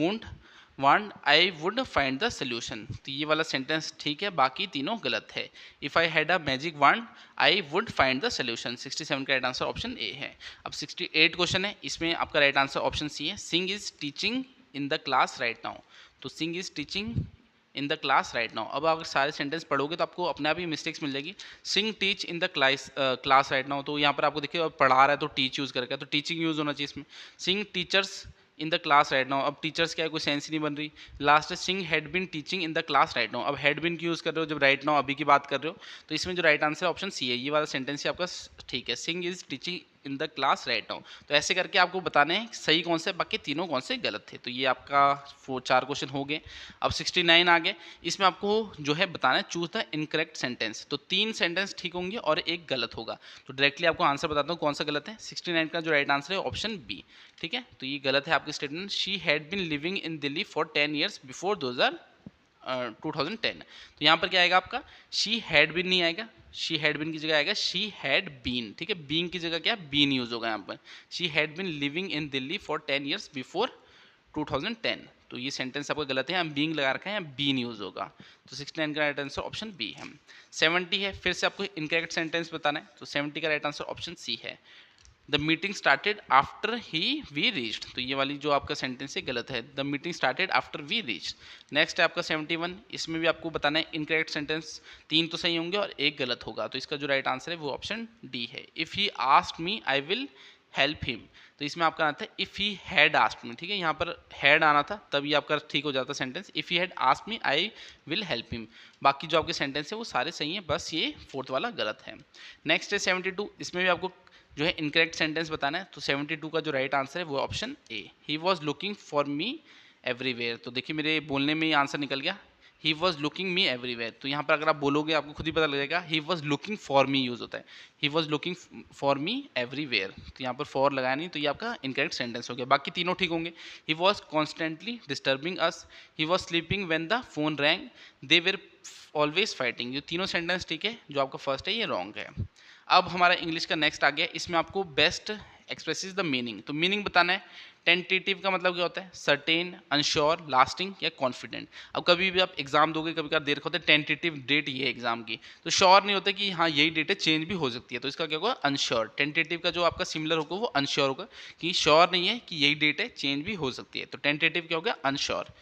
wand I would find the solution. तो ये वाला सेंटेंस ठीक है, बाकी तीनों गलत है। If I had a magic wand I would find the solution. 67 का राइट आंसर ऑप्शन ए है। अब 68 क्वेश्चन है, इसमें आपका राइट आंसर ऑप्शन सी है, Singh is teaching in the class right now. तो Singh is teaching in the class right now. अब अगर सारे सेंटेंस पढ़ोगे तो आपको अपने आप ही मिस्टेक्स मिल जाएगी। Singh teach in the class right now, तो यहाँ पर आपको देखिए पढ़ा रहा है तो टीच यूज़ करके, तो टीचिंग यूज़ होना चाहिए इसमें। Singh teachers in the class right now, अब टीचर्स क्या है, कोई सेंस ही नहीं बन रही। लास्ट है Singh had been teaching in the class right now, अब हैड बिन की यूज़ कर रहे हो जब राइट नाउ अभी की बात कर रहे हो। तो इसमें जो राइट आंसर ऑप्शन सी है, ये वाला सेंटेंस ही आपका ठीक है, Singh is teaching in the class right now. तो ऐसे करके आपको बताने हैं सही कौन से, बाकी तीनों कौन से गलत थे। तो ये आपका 4 क्वेश्चन हो गए। अब 69 आ गए, इसमें आपको जो है बताना है चूज द इनकरेक्ट सेंटेंस। तो 3 सेंटेंस ठीक होंगे और एक गलत होगा। तो डायरेक्टली आपको आंसर बताता हूँ कौन सा गलत है। 69 का जो राइट आंसर है ऑप्शन बी, ठीक है। तो ये गलत है आपकी statement, she had been living in Delhi for 10 years before 2010। तो यहाँ पर क्या आएगा आपका, शी हैड बिन नहीं आएगा, शी हैड बिन की जगह आएगा शी हैड बीन, ठीक है। बीन की जगह क्या, बीन यूज होगा यहाँ पर। She had been living in Delhi for 10 years before 2010। तो ये सेंटेंस आपका गलत है, यहाँ बीइंग लगा रखा है, यहाँ बीन यूज होगा। तो 69 का राइट आंसर ऑप्शन बी है। 70 है, फिर से आपको इनकरेक्ट सेंटेंस बताना है। तो 70 का राइट आंसर ऑप्शन सी है, the meeting started after he we reached. तो ये वाली जो आपका सेंटेंस है गलत है, the meeting started after we reached. Next है आपका 71, इसमें भी आपको बताना है इनकरेक्ट सेंटेंस, 3 तो सही होंगे और एक गलत होगा। तो इसका जो राइट आंसर है वो ऑप्शन डी है, if he asked me I will help him. तो इसमें आपका आना था if he had asked me, ठीक है, यहाँ पर हैड आना था तब ये आपका ठीक हो जाता sentence, if he had asked me I will help him. बाकी जो आपके सेंटेंस है वो सारे सही हैं, बस ये 4th वाला गलत है। नेक्स्ट है 72, इसमें भी आपको जो है इनकरेक्ट सेंटेंस बताना है। तो 72 का जो राइट आंसर है वो option A, he was looking for me everywhere. तो देखिए मेरे बोलने में ही आंसर निकल गया, he was looking me everywhere. तो यहाँ पर अगर आप बोलोगे आपको खुद ही पता लग जाएगा, he was looking for me use होता है, he was looking for me everywhere. तो यहाँ पर फॉर लगाया नहीं, तो ये आपका इनकरेक्ट सेंटेंस हो गया। बाकी तीनों ठीक होंगे। He was constantly disturbing us, he was sleeping when the phone wrong, they were always fighting. ये तीनों सेंटेंस ठीक है, जो आपका फर्स्ट है ये रॉन्ग है। अब हमारा इंग्लिश का नेक्स्ट आ गया, इसमें आपको बेस्ट एक्सप्रेसेस द मीनिंग। तो मीनिंग बताना है। टेंटेटिव का मतलब क्या होता है? सर्टेन, अनश्योर, लास्टिंग या कॉन्फिडेंट। अब कभी भी आप एग्जाम दोगे, कभी कभार देर होता है टेंटेटिव डेट ये एग्जाम की, तो श्योर नहीं होता कि हाँ यही डेट है, चेंज भी हो सकती है, तो इसका क्या होगा? अनश्योर। टेंटेटिव का जो आपका सिमिलर होगा वो अनश्योर होगा, कि श्योर नहीं है कि यही डेट है, चेंज भी हो सकती है, तो टेंटेटिव क्या हो गया? अनश्योर।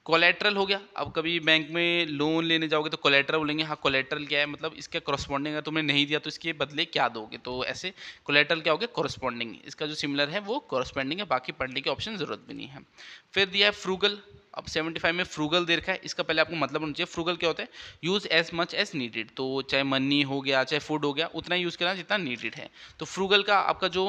कोलेट्रल हो गया। अब कभी बैंक में लोन लेने जाओगे तो कोलेट्रल बोलेंगे, हाँ कोलेट्रल क्या है, मतलब इसके करस्पॉन्डिंग, अगर तुमने नहीं दिया तो इसके बदले क्या दोगे, तो ऐसे कोलेट्रल क्या हो गया? करस्पॉन्डिंग। इसका जो सिमिलर है वो करस्पॉन्डिंग है, बाकी पढ़ने की ऑप्शन जरूरत भी नहीं है। फिर दिया है फ्रूगल। अब 75 में फ्रूगल दे रखा है, इसका पहले आपको मतलब होना चाहिए। फ्रूगल क्या होता है? Use as much as needed. तो चाहे मनी हो गया, चाहे फूड हो गया, उतना यूज करना जितना नीडेड है। तो फ्रूगल का आपका जो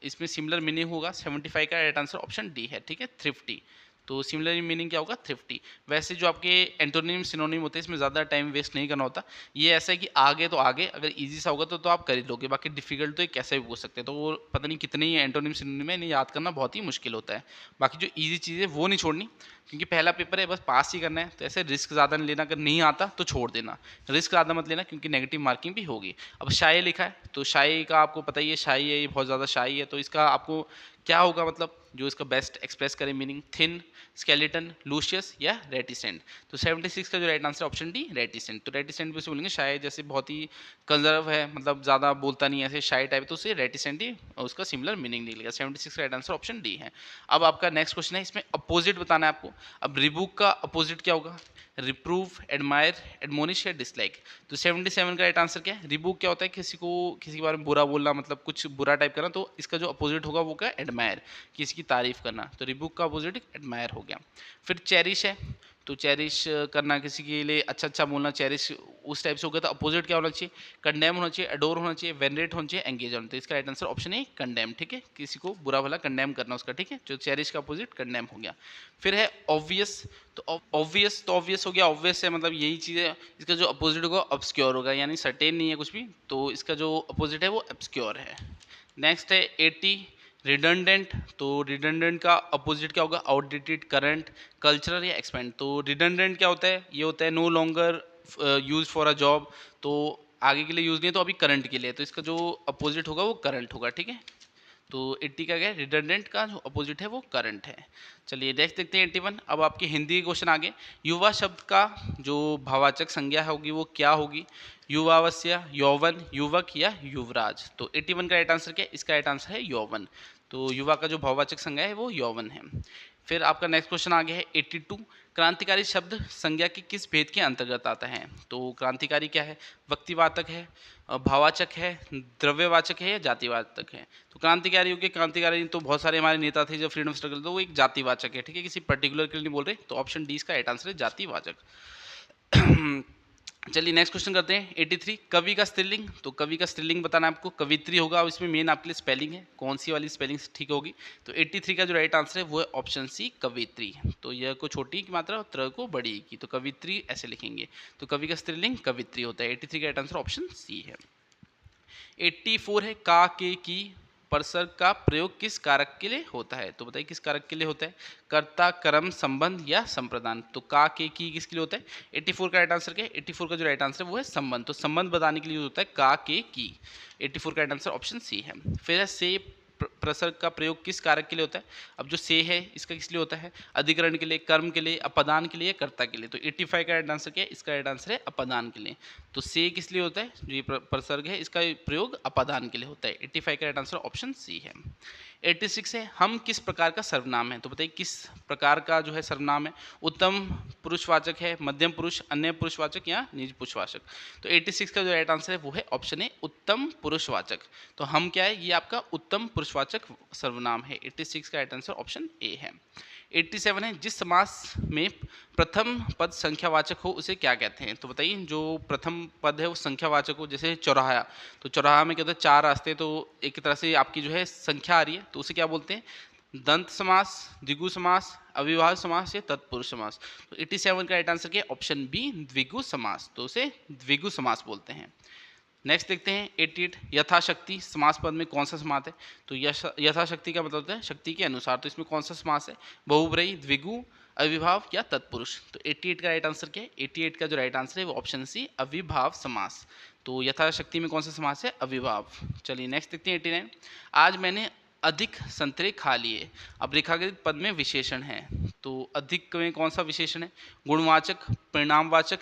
इसमें सिमिलर मीनिंग होगा 75 का राइट आंसर ऑप्शन डी है, ठीक है, थ्रिफ्टी। तो सिमिलर मीनिंग क्या होगा? थ्रिफ्टी। वैसे जो आपके एंटोनिम सिनोनिम होते हैं, इसमें ज़्यादा टाइम वेस्ट नहीं करना होता। ये ऐसा है कि आगे तो आगे, अगर इजी सा होगा तो आप कर ही लोगे, बाकी डिफिकल्ट तो ये कैसे भी पूछ सकते हैं, तो वो पता नहीं कितने ही एंटोनिम सिनोनिम है, इन्हें याद करना बहुत ही मुश्किल होता है। बाकी जो ईजी चीज़ है वो नहीं छोड़नी, क्योंकि पहला पेपर है, बस पास ही करना है, तो ऐसे रिस्क ज़्यादा नहीं लेना। अगर नहीं आता तो छोड़ देना, रिस्क ज़्यादा मत लेना, क्योंकि नेगेटिव मार्किंग भी होगी। अब शाई लिखा है, तो शाई का आपको पता ही है, शाई है ये, बहुत ज़्यादा शाई है, तो इसका आपको क्या होगा, मतलब जो इसका बेस्ट एक्सप्रेस करे मीनिंग? थिन, स्केलेटन, लूशियस या रेटिसेंट। तो 76 का जो right answer option D, reticent. तो रेटिसेंट भी उसे बोलेंगे शायद जैसे बहुत ही कंजर्व है, मतलब ज़्यादा बोलता नहीं है, ऐसे शाय टाइप, तो उसे रेटिसेंट ही उसका सिमिलर मीनिंग निकलेगा। 76 का राइट आंसर ऑप्शन डी है। अब आपका नेक्स्ट क्वेश्चन है, इसमें अपोजिट बताना है आपको। अब रिबुक का अपोजिट क्या होगा? रिप्रूव, एडमायर, एडमोनिश या डिसलाइक। तो 77 का राइट आंसर क्या है? रिबुक क्या होता है? किसी के बारे में बुरा बोलना, मतलब कुछ बुरा टाइप करना, तो इसका जो अपोजिट होगा वो क्या? एडमायर, किसी की तारीफ करना। तो रिबुक का अपोजिट एडमायर हो गया। फिर चेरिश है, तो चेरिश करना, किसी के लिए अच्छा अच्छा बोलना, चेरिश उस टाइप से हो गया। तो अपोजिट क्या होना चाहिए? कंडेम होना चाहिए, अडोर होना चाहिए, वेनरेट होना चाहिए, एंगेज होना चाहिए। तो इसका राइट आंसर ऑप्शन है कंडेम, ठीक है, किसी को बुरा भला कंडेम करना उसका, ठीक है, जो चेरिश का अपोजिट कंडेम हो गया। फिर है ऑब्वियस। तो ऑब्वियस हो गया, ऑब्वियस है मतलब यही चीज़ है। इसका जो अपोजिट होगा ऑब्सक्योर होगा, यानी सर्टेन नहीं है कुछ भी, तो इसका जो अपोजिट है वो ऑब्सक्योर है। नेक्स्ट है 80 रिडंडेंट। तो रिडंडेंट का अपोजिट क्या होगा? आउटडेटेड, करंट, कल्चरल या एक्सपेंड। तो रिडंडेंट क्या होता है? ये होता है no longer use for a job, तो आगे के लिए यूज़ नहीं है, तो अभी करंट के लिए, तो इसका जो अपोजिट होगा वो करंट होगा, ठीक है। तो 80 का क्या है? रिडंडेंट का जो अपोजिट है वो करंट है। चलिए नेक्स्ट देखते हैं 81। अब आपके हिंदी के क्वेश्चन आगे। युवा शब्द का जो भावाचक संज्ञा होगी वो क्या होगी? युवावस्य, यौवन, युवक या युवराज। तो 81 का राइट आंसर क्या है? इसका राइट आंसर है यौवन। तो युवा का जो भाववाचक संज्ञा है वो यौवन है। फिर आपका नेक्स्ट क्वेश्चन आ गया है 82। क्रांतिकारी शब्द संज्ञा के किस भेद के अंतर्गत आता है? तो क्रांतिकारी क्या है? व्यक्तिवाचक है, भाववाचक है, द्रव्यवाचक है या जातिवाचक है? तो क्रांतिकारी हो गया, क्रांतिकारी तो बहुत सारे हमारे नेता थे जो फ्रीडम स्ट्रगल, तो वो एक जातिवाचक है, ठीक है, किसी पर्टिकुलर के लिए नहीं बोल रहे, तो ऑप्शन डी इसका राइट आंसर है जातिवाचक। चलिए नेक्स्ट क्वेश्चन करते हैं 83। कवि का स्त्रीलिंग। तो कवि का स्त्रीलिंग बताना है आपको, कवित्री होगा। अब इसमें मेन आपके लिए स्पेलिंग है, कौन सी वाली स्पेलिंग ठीक होगी? तो 83 का जो राइट आंसर है वो है ऑप्शन सी, कवित्री। तो यह को छोटी की मात्रा और त्र को बड़ी की, तो कवित्री ऐसे लिखेंगे। तो कवि का स्त्रीलिंग कवित्री होता है। 83 का राइट आंसर ऑप्शन सी है। 84 है का, के, की, परसर्ग का प्रयोग किस कारक के लिए होता है? तो बताइए किस कारक के लिए होता है? कर्ता, कर्म, संबंध या संप्रदान। तो का, के, की किसके लिए होता है? 84 का राइट आंसर क्या है? 84 का जो राइट आंसर है वो है संबंध। तो संबंध बताने के लिए होता है का, के, की। 84 का राइट आंसर ऑप्शन सी है। फिर है से प्रसर्ग का प्रयोग किस कारक के लिए होता है? अब जो से है इसका किस लिए होता है? अधिकरण के लिए, कर्म के लिए, अपदान के लिए, कर्ता के लिए। तो 85 का राइट आंसर क्या है? इसका राइट आंसर है अपदान के लिए। तो से किस लिए होता है? जो ये प्रसर्ग है इसका प्रयोग अपदान के लिए होता है। 85 का राइट आंसर ऑप्शन सी है। 86 है हम किस प्रकार का सर्वनाम है? तो बताइए किस प्रकार का जो है सर्वनाम है? उत्तम पुरुषवाचक है, मध्यम पुरुष, अन्य पुरुषवाचक या निज पुरुषवाचक। तो 86 का जो राइट आंसर है वो है ऑप्शन ए, उत्तम पुरुषवाचक। तो हम क्या है? ये आपका उत्तम पुरुषवाचक सर्वनाम है। 86 का राइट आंसर ऑप्शन ए है। 87 है जिस समास में प्रथम पद संख्यावाचक हो उसे क्या कहते हैं? तो बताइए जो प्रथम पद है वो संख्यावाचक हो, जैसे चौराहा। तो चौराहा में क्या होता है? चार रास्ते, तो एक तरह से आपकी जो है संख्या आ रही है, तो उसे क्या बोलते हैं? दंत समास, द्विगु समास, अविभाज्य समास या तत्पुरुष समास। तो 87 का राइट आंसर क्या है? ऑप्शन बी द्विगु समास, तो उसे द्विगु समास बोलते हैं। नेक्स्ट देखते हैं 88, यथाशक्ति समास पद में कौन सा समास है? तो यथाशक्ति का मतलब होता है शक्ति के अनुसार, तो इसमें कौन सा समास है? बहुब्रीहि, द्विगु, अविभाव या तत्पुरुष। तो 88 का राइट आंसर क्या है? 88 का जो राइट आंसर है वो ऑप्शन सी अविभाव समास। तो यथाशक्ति में कौन सा समास है? अविभाव। चलिए नेक्स्ट देखते हैं 89, आज मैंने अधिक संतरे खा लिए। अब रेखाकृत पद में विशेषण है, तो अधिक में कौन सा विशेषण है? गुणवाचक, परिणामवाचक,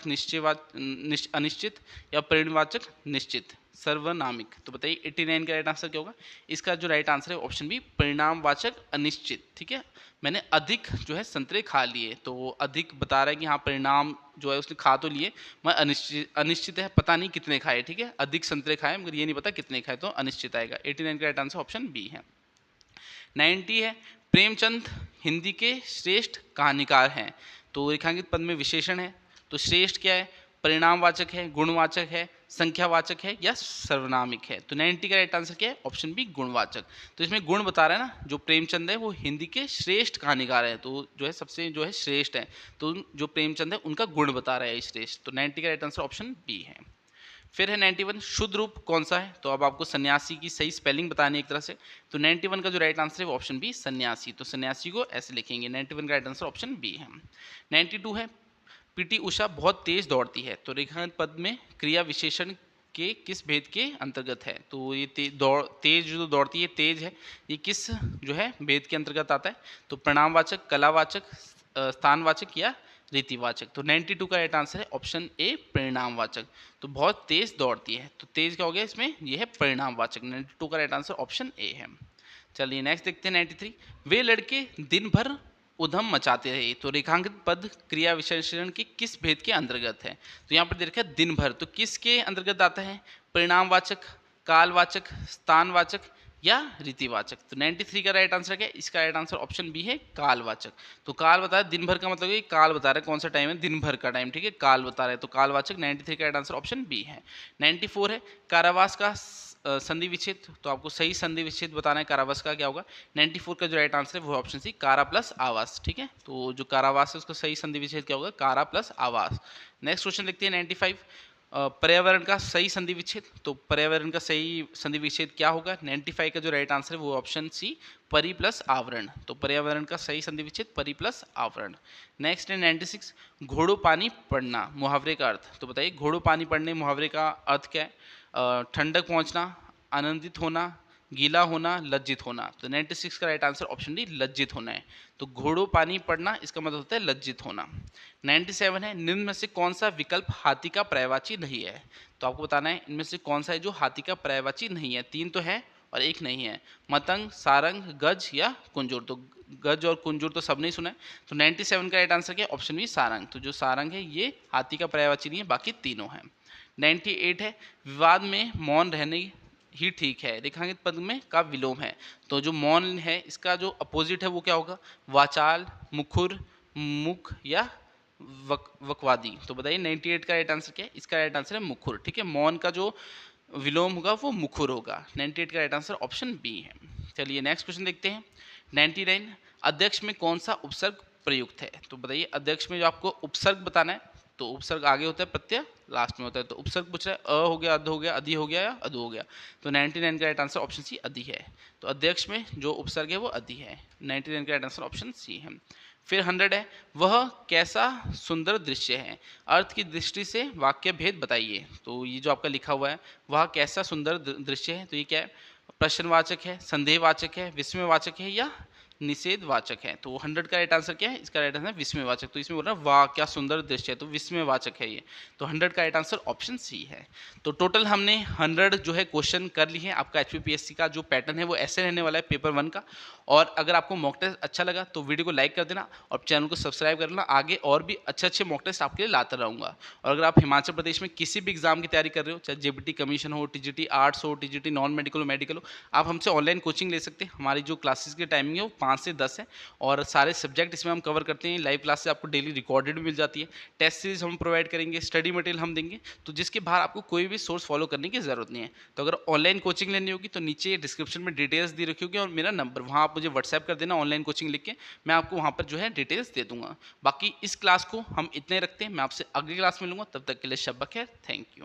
अनिश्चित या परिणवाचक निश्चित, सर्वनामिक। तो बताइए 89 का राइट आंसर क्या होगा? इसका जो राइट आंसर है ऑप्शन बी परिणामवाचक अनिश्चित। ठीक है, मैंने अधिक जो है संतरे खा लिए, तो अधिक बता रहा है कि हाँ परिणाम जो है उसने खा तो लिए, मैं अनिश्चित है, पता नहीं कितने खाए। ठीक है, अधिक संतरे खाए मगर ये नहीं पता कितने खाए, तो अनिश्चित आएगा। 89 का राइट आंसर ऑप्शन बी है। 90 है, प्रेमचंद हिंदी के श्रेष्ठ कहानीकार हैं। तो रेखांकित पद में विशेषण है, तो श्रेष्ठ क्या है? परिणामवाचक है, गुणवाचक है, संख्यावाचक है या सर्वनामिक है। तो 90 का राइट आंसर क्या है? ऑप्शन बी गुणवाचक। तो इसमें गुण बता रहा है ना, जो प्रेमचंद है वो हिंदी के श्रेष्ठ कहानीकार है, तो जो है सबसे जो है श्रेष्ठ है, तो जो प्रेमचंद है उनका गुण बता रहा है श्रेष्ठ। तो 90 का राइट आंसर ऑप्शन बी है। फिर है 91, शुद्ध रूप कौन सा है? तो अब आपको सन्यासी की सही स्पेलिंग बतानी है एक तरह से। तो 91 का जो राइट आंसर है वो ऑप्शन बी सन्यासी, तो सन्यासी को ऐसे लिखेंगे। 91 का राइट आंसर ऑप्शन बी है। 92 है, पीटी उषा बहुत तेज दौड़ती है। तो रेखांकित पद में क्रिया विशेषण के किस भेद के अंतर्गत है? तो ये तेज जो दौड़ती है, तेज है, ये किस जो है भेद के अंतर्गत आता है? तो परिणामवाचक, कलावाचक, स्थानवाचक या रीतिवाचक। तो 92 का राइट आंसर है ऑप्शन ए परिणामवाचक। तो बहुत तेज दौड़ती है, तो तेज क्या हो गया इसमें? ये है परिणामवाचक। 92 का राइट आंसर ऑप्शन ए है। चलिए नेक्स्ट देखते हैं 93, वे लड़के दिन भर उधम मचाते रहे। तो रेखांकित पद क्रिया विशेषण के किस भेद के अंतर्गत है? तो यहाँ पर देखा दिन भर, तो किसके अंतर्गत आता है? परिणामवाचक, कालवाचक, स्थानवाचक या रीतिवाचक। तो 93 का राइट आंसर क्या है? इसका राइट आंसर ऑप्शन बी है कालवाचक। तो काल बता रहा है दिन भर का मतलब ये काल बता रहा है कौन सा टाइम है? दिन भर का टाइम। ठीक है, काल बता रहा है, तो कालवाचक। 93 का राइट आंसर ऑप्शन बी है। 94 है, कारावास का संधि विच्छेद। तो आपको सही संधि विच्छेद बताना है, कारावास का क्या होगा? 94 का जो राइट आंसर है वो ऑप्शन सी कारा प्लस आवास। ठीक है, तो जो कारावास है उसका सही संधि विच्छेद क्या होगा? कारा प्लस आवास। नेक्स्ट क्वेश्चन देखते हैं 95, पर्यावरण का सही संधि विच्छेद। तो पर्यावरण का सही संधि विच्छेद क्या होगा? 95 का जो राइट आंसर है वो ऑप्शन सी परि प्लस आवरण। तो पर्यावरण का सही संधि विच्छेद परि प्लस आवरण। नेक्स्ट है 96, घोड़ों पानी पड़ना, मुहावरे का अर्थ। तो बताइए घोड़ों पानी पड़ने मुहावरे का अर्थ क्या है? ठंडक पहुंचना, आनंदित होना, गीला होना, लज्जित होना। तो 96 का राइट आंसर ऑप्शन डी लज्जित होना है। तो घोड़ों पानी पड़ना इसका मतलब होता है लज्जित होना। 97 है, निम्न में से कौन सा विकल्प हाथी का पर्यायवाची नहीं है? तो आपको बताना है इनमें से कौन सा है जो हाथी का पर्यायवाची नहीं है। 3 तो है और 1 नहीं है, मतंग, सारंग, गज या कुंजूर। तो गज और कुंजूर तो सबने ही सुना है। तो 97 का राइट आंसर क्या है? Option B Sarang. तो जो सारंग है ये हाथी का पर्यायवाची नहीं है, बाकी तीनों हैं। 98 है, विवाद में मौन रहने ही ठीक है, रेखांकित पद में का विलोम है। तो जो मौन है इसका जो अपोजिट है वो क्या होगा? वाचाल, मुखुर, मुख या वकवादी। तो बताइए 98 का राइट आंसर क्या है? इसका राइट आंसर है मुखुर। ठीक है, मौन का जो विलोम होगा वो मुखुर होगा। 98 का राइट आंसर ऑप्शन बी है। चलिए नेक्स्ट क्वेश्चन देखते हैं 99, अध्यक्ष में कौन सा उपसर्ग प्रयुक्त है? तो बताइए अध्यक्ष में जो आपको उपसर्ग बताना है, तो उपसर्ग आगे होता है, प्रत्यय लास्ट में होता है। तो उपसर्ग पूछ रहा है, अ हो गया, अध हो गया, अधि हो गया या अधु हो गया। तो 99 का राइट आंसर ऑप्शन सी अधि है। तो अध्यक्ष में जो उपसर्ग है वो अधि है। 99 का राइट आंसर ऑप्शन सी है। फिर 100 है, वह कैसा सुंदर दृश्य है, अर्थ की दृष्टि से वाक्य भेद बताइए। तो ये जो आपका लिखा हुआ है वह कैसा सुंदर दृश्य है, तो ये क्या है? प्रश्नवाचक है, संदेहवाचक है, विस्मयवाचक है या निषेधवाचक है। तो 100 का राइट आंसर क्या है? इसका राइट आंसर है विस्मयवाचक। तो इसमें बोल रहा है वाह क्या सुंदर दृश्य है, तो विस्मयवाचक है ये। तो 100 का राइट आंसर ऑप्शन सी है। तो टोटल हमने 100 जो है क्वेश्चन कर लिए हैं। आपका HPPSC का जो पैटर्न है वो ऐसे रहने वाला है पेपर 1 का। और अगर आपको मॉक टेस्ट अच्छा लगा तो वीडियो को लाइक कर देना और चैनल को सब्सक्राइब कर लेना। आगे और भी अच्छे मॉक टेस्ट आपके लिए लाता रहूँगा। और अगर आप हिमाचल प्रदेश में किसी भी एग्जाम की तैयारी कर रहे हो, चाहे JBT कमीशन हो, TGT आर्ट्स हो, TGT नॉन मेडिकल हो, मेडिकल हो, आप हमसे ऑनलाइन कोचिंग ले सकते हैं। हमारी जो क्लासेस की टाइमिंग है वो 5 से 10 है और सारे सब्जेक्ट इसमें हम कवर करते हैं। लाइव क्लास से आपको डेली रिकॉर्डेड भी मिल जाती है, टेस्ट सीरीज हम प्रोवाइड करेंगे, स्टडी मटेरियल हम देंगे, तो जिसके बाहर आपको कोई भी सोर्स फॉलो करने की ज़रूरत नहीं है। तो अगर ऑनलाइन कोचिंग लेनी होगी तो नीचे डिस्क्रिप्शन में डिटेल्स दी रखी होगी और मेरा नंबर, वहाँ आप मुझे व्हाट्सएप कर देना ऑनलाइन कोचिंग लिख के, मैं आपको वहाँ पर जो है डिटेल्स दे दूँगा। बाकी इस क्लास को हम इतने रखते हैं, मैं आपसे अगली क्लास में मिलूँगा, तब तक के लिए शब बख़ैर, थैंक यू।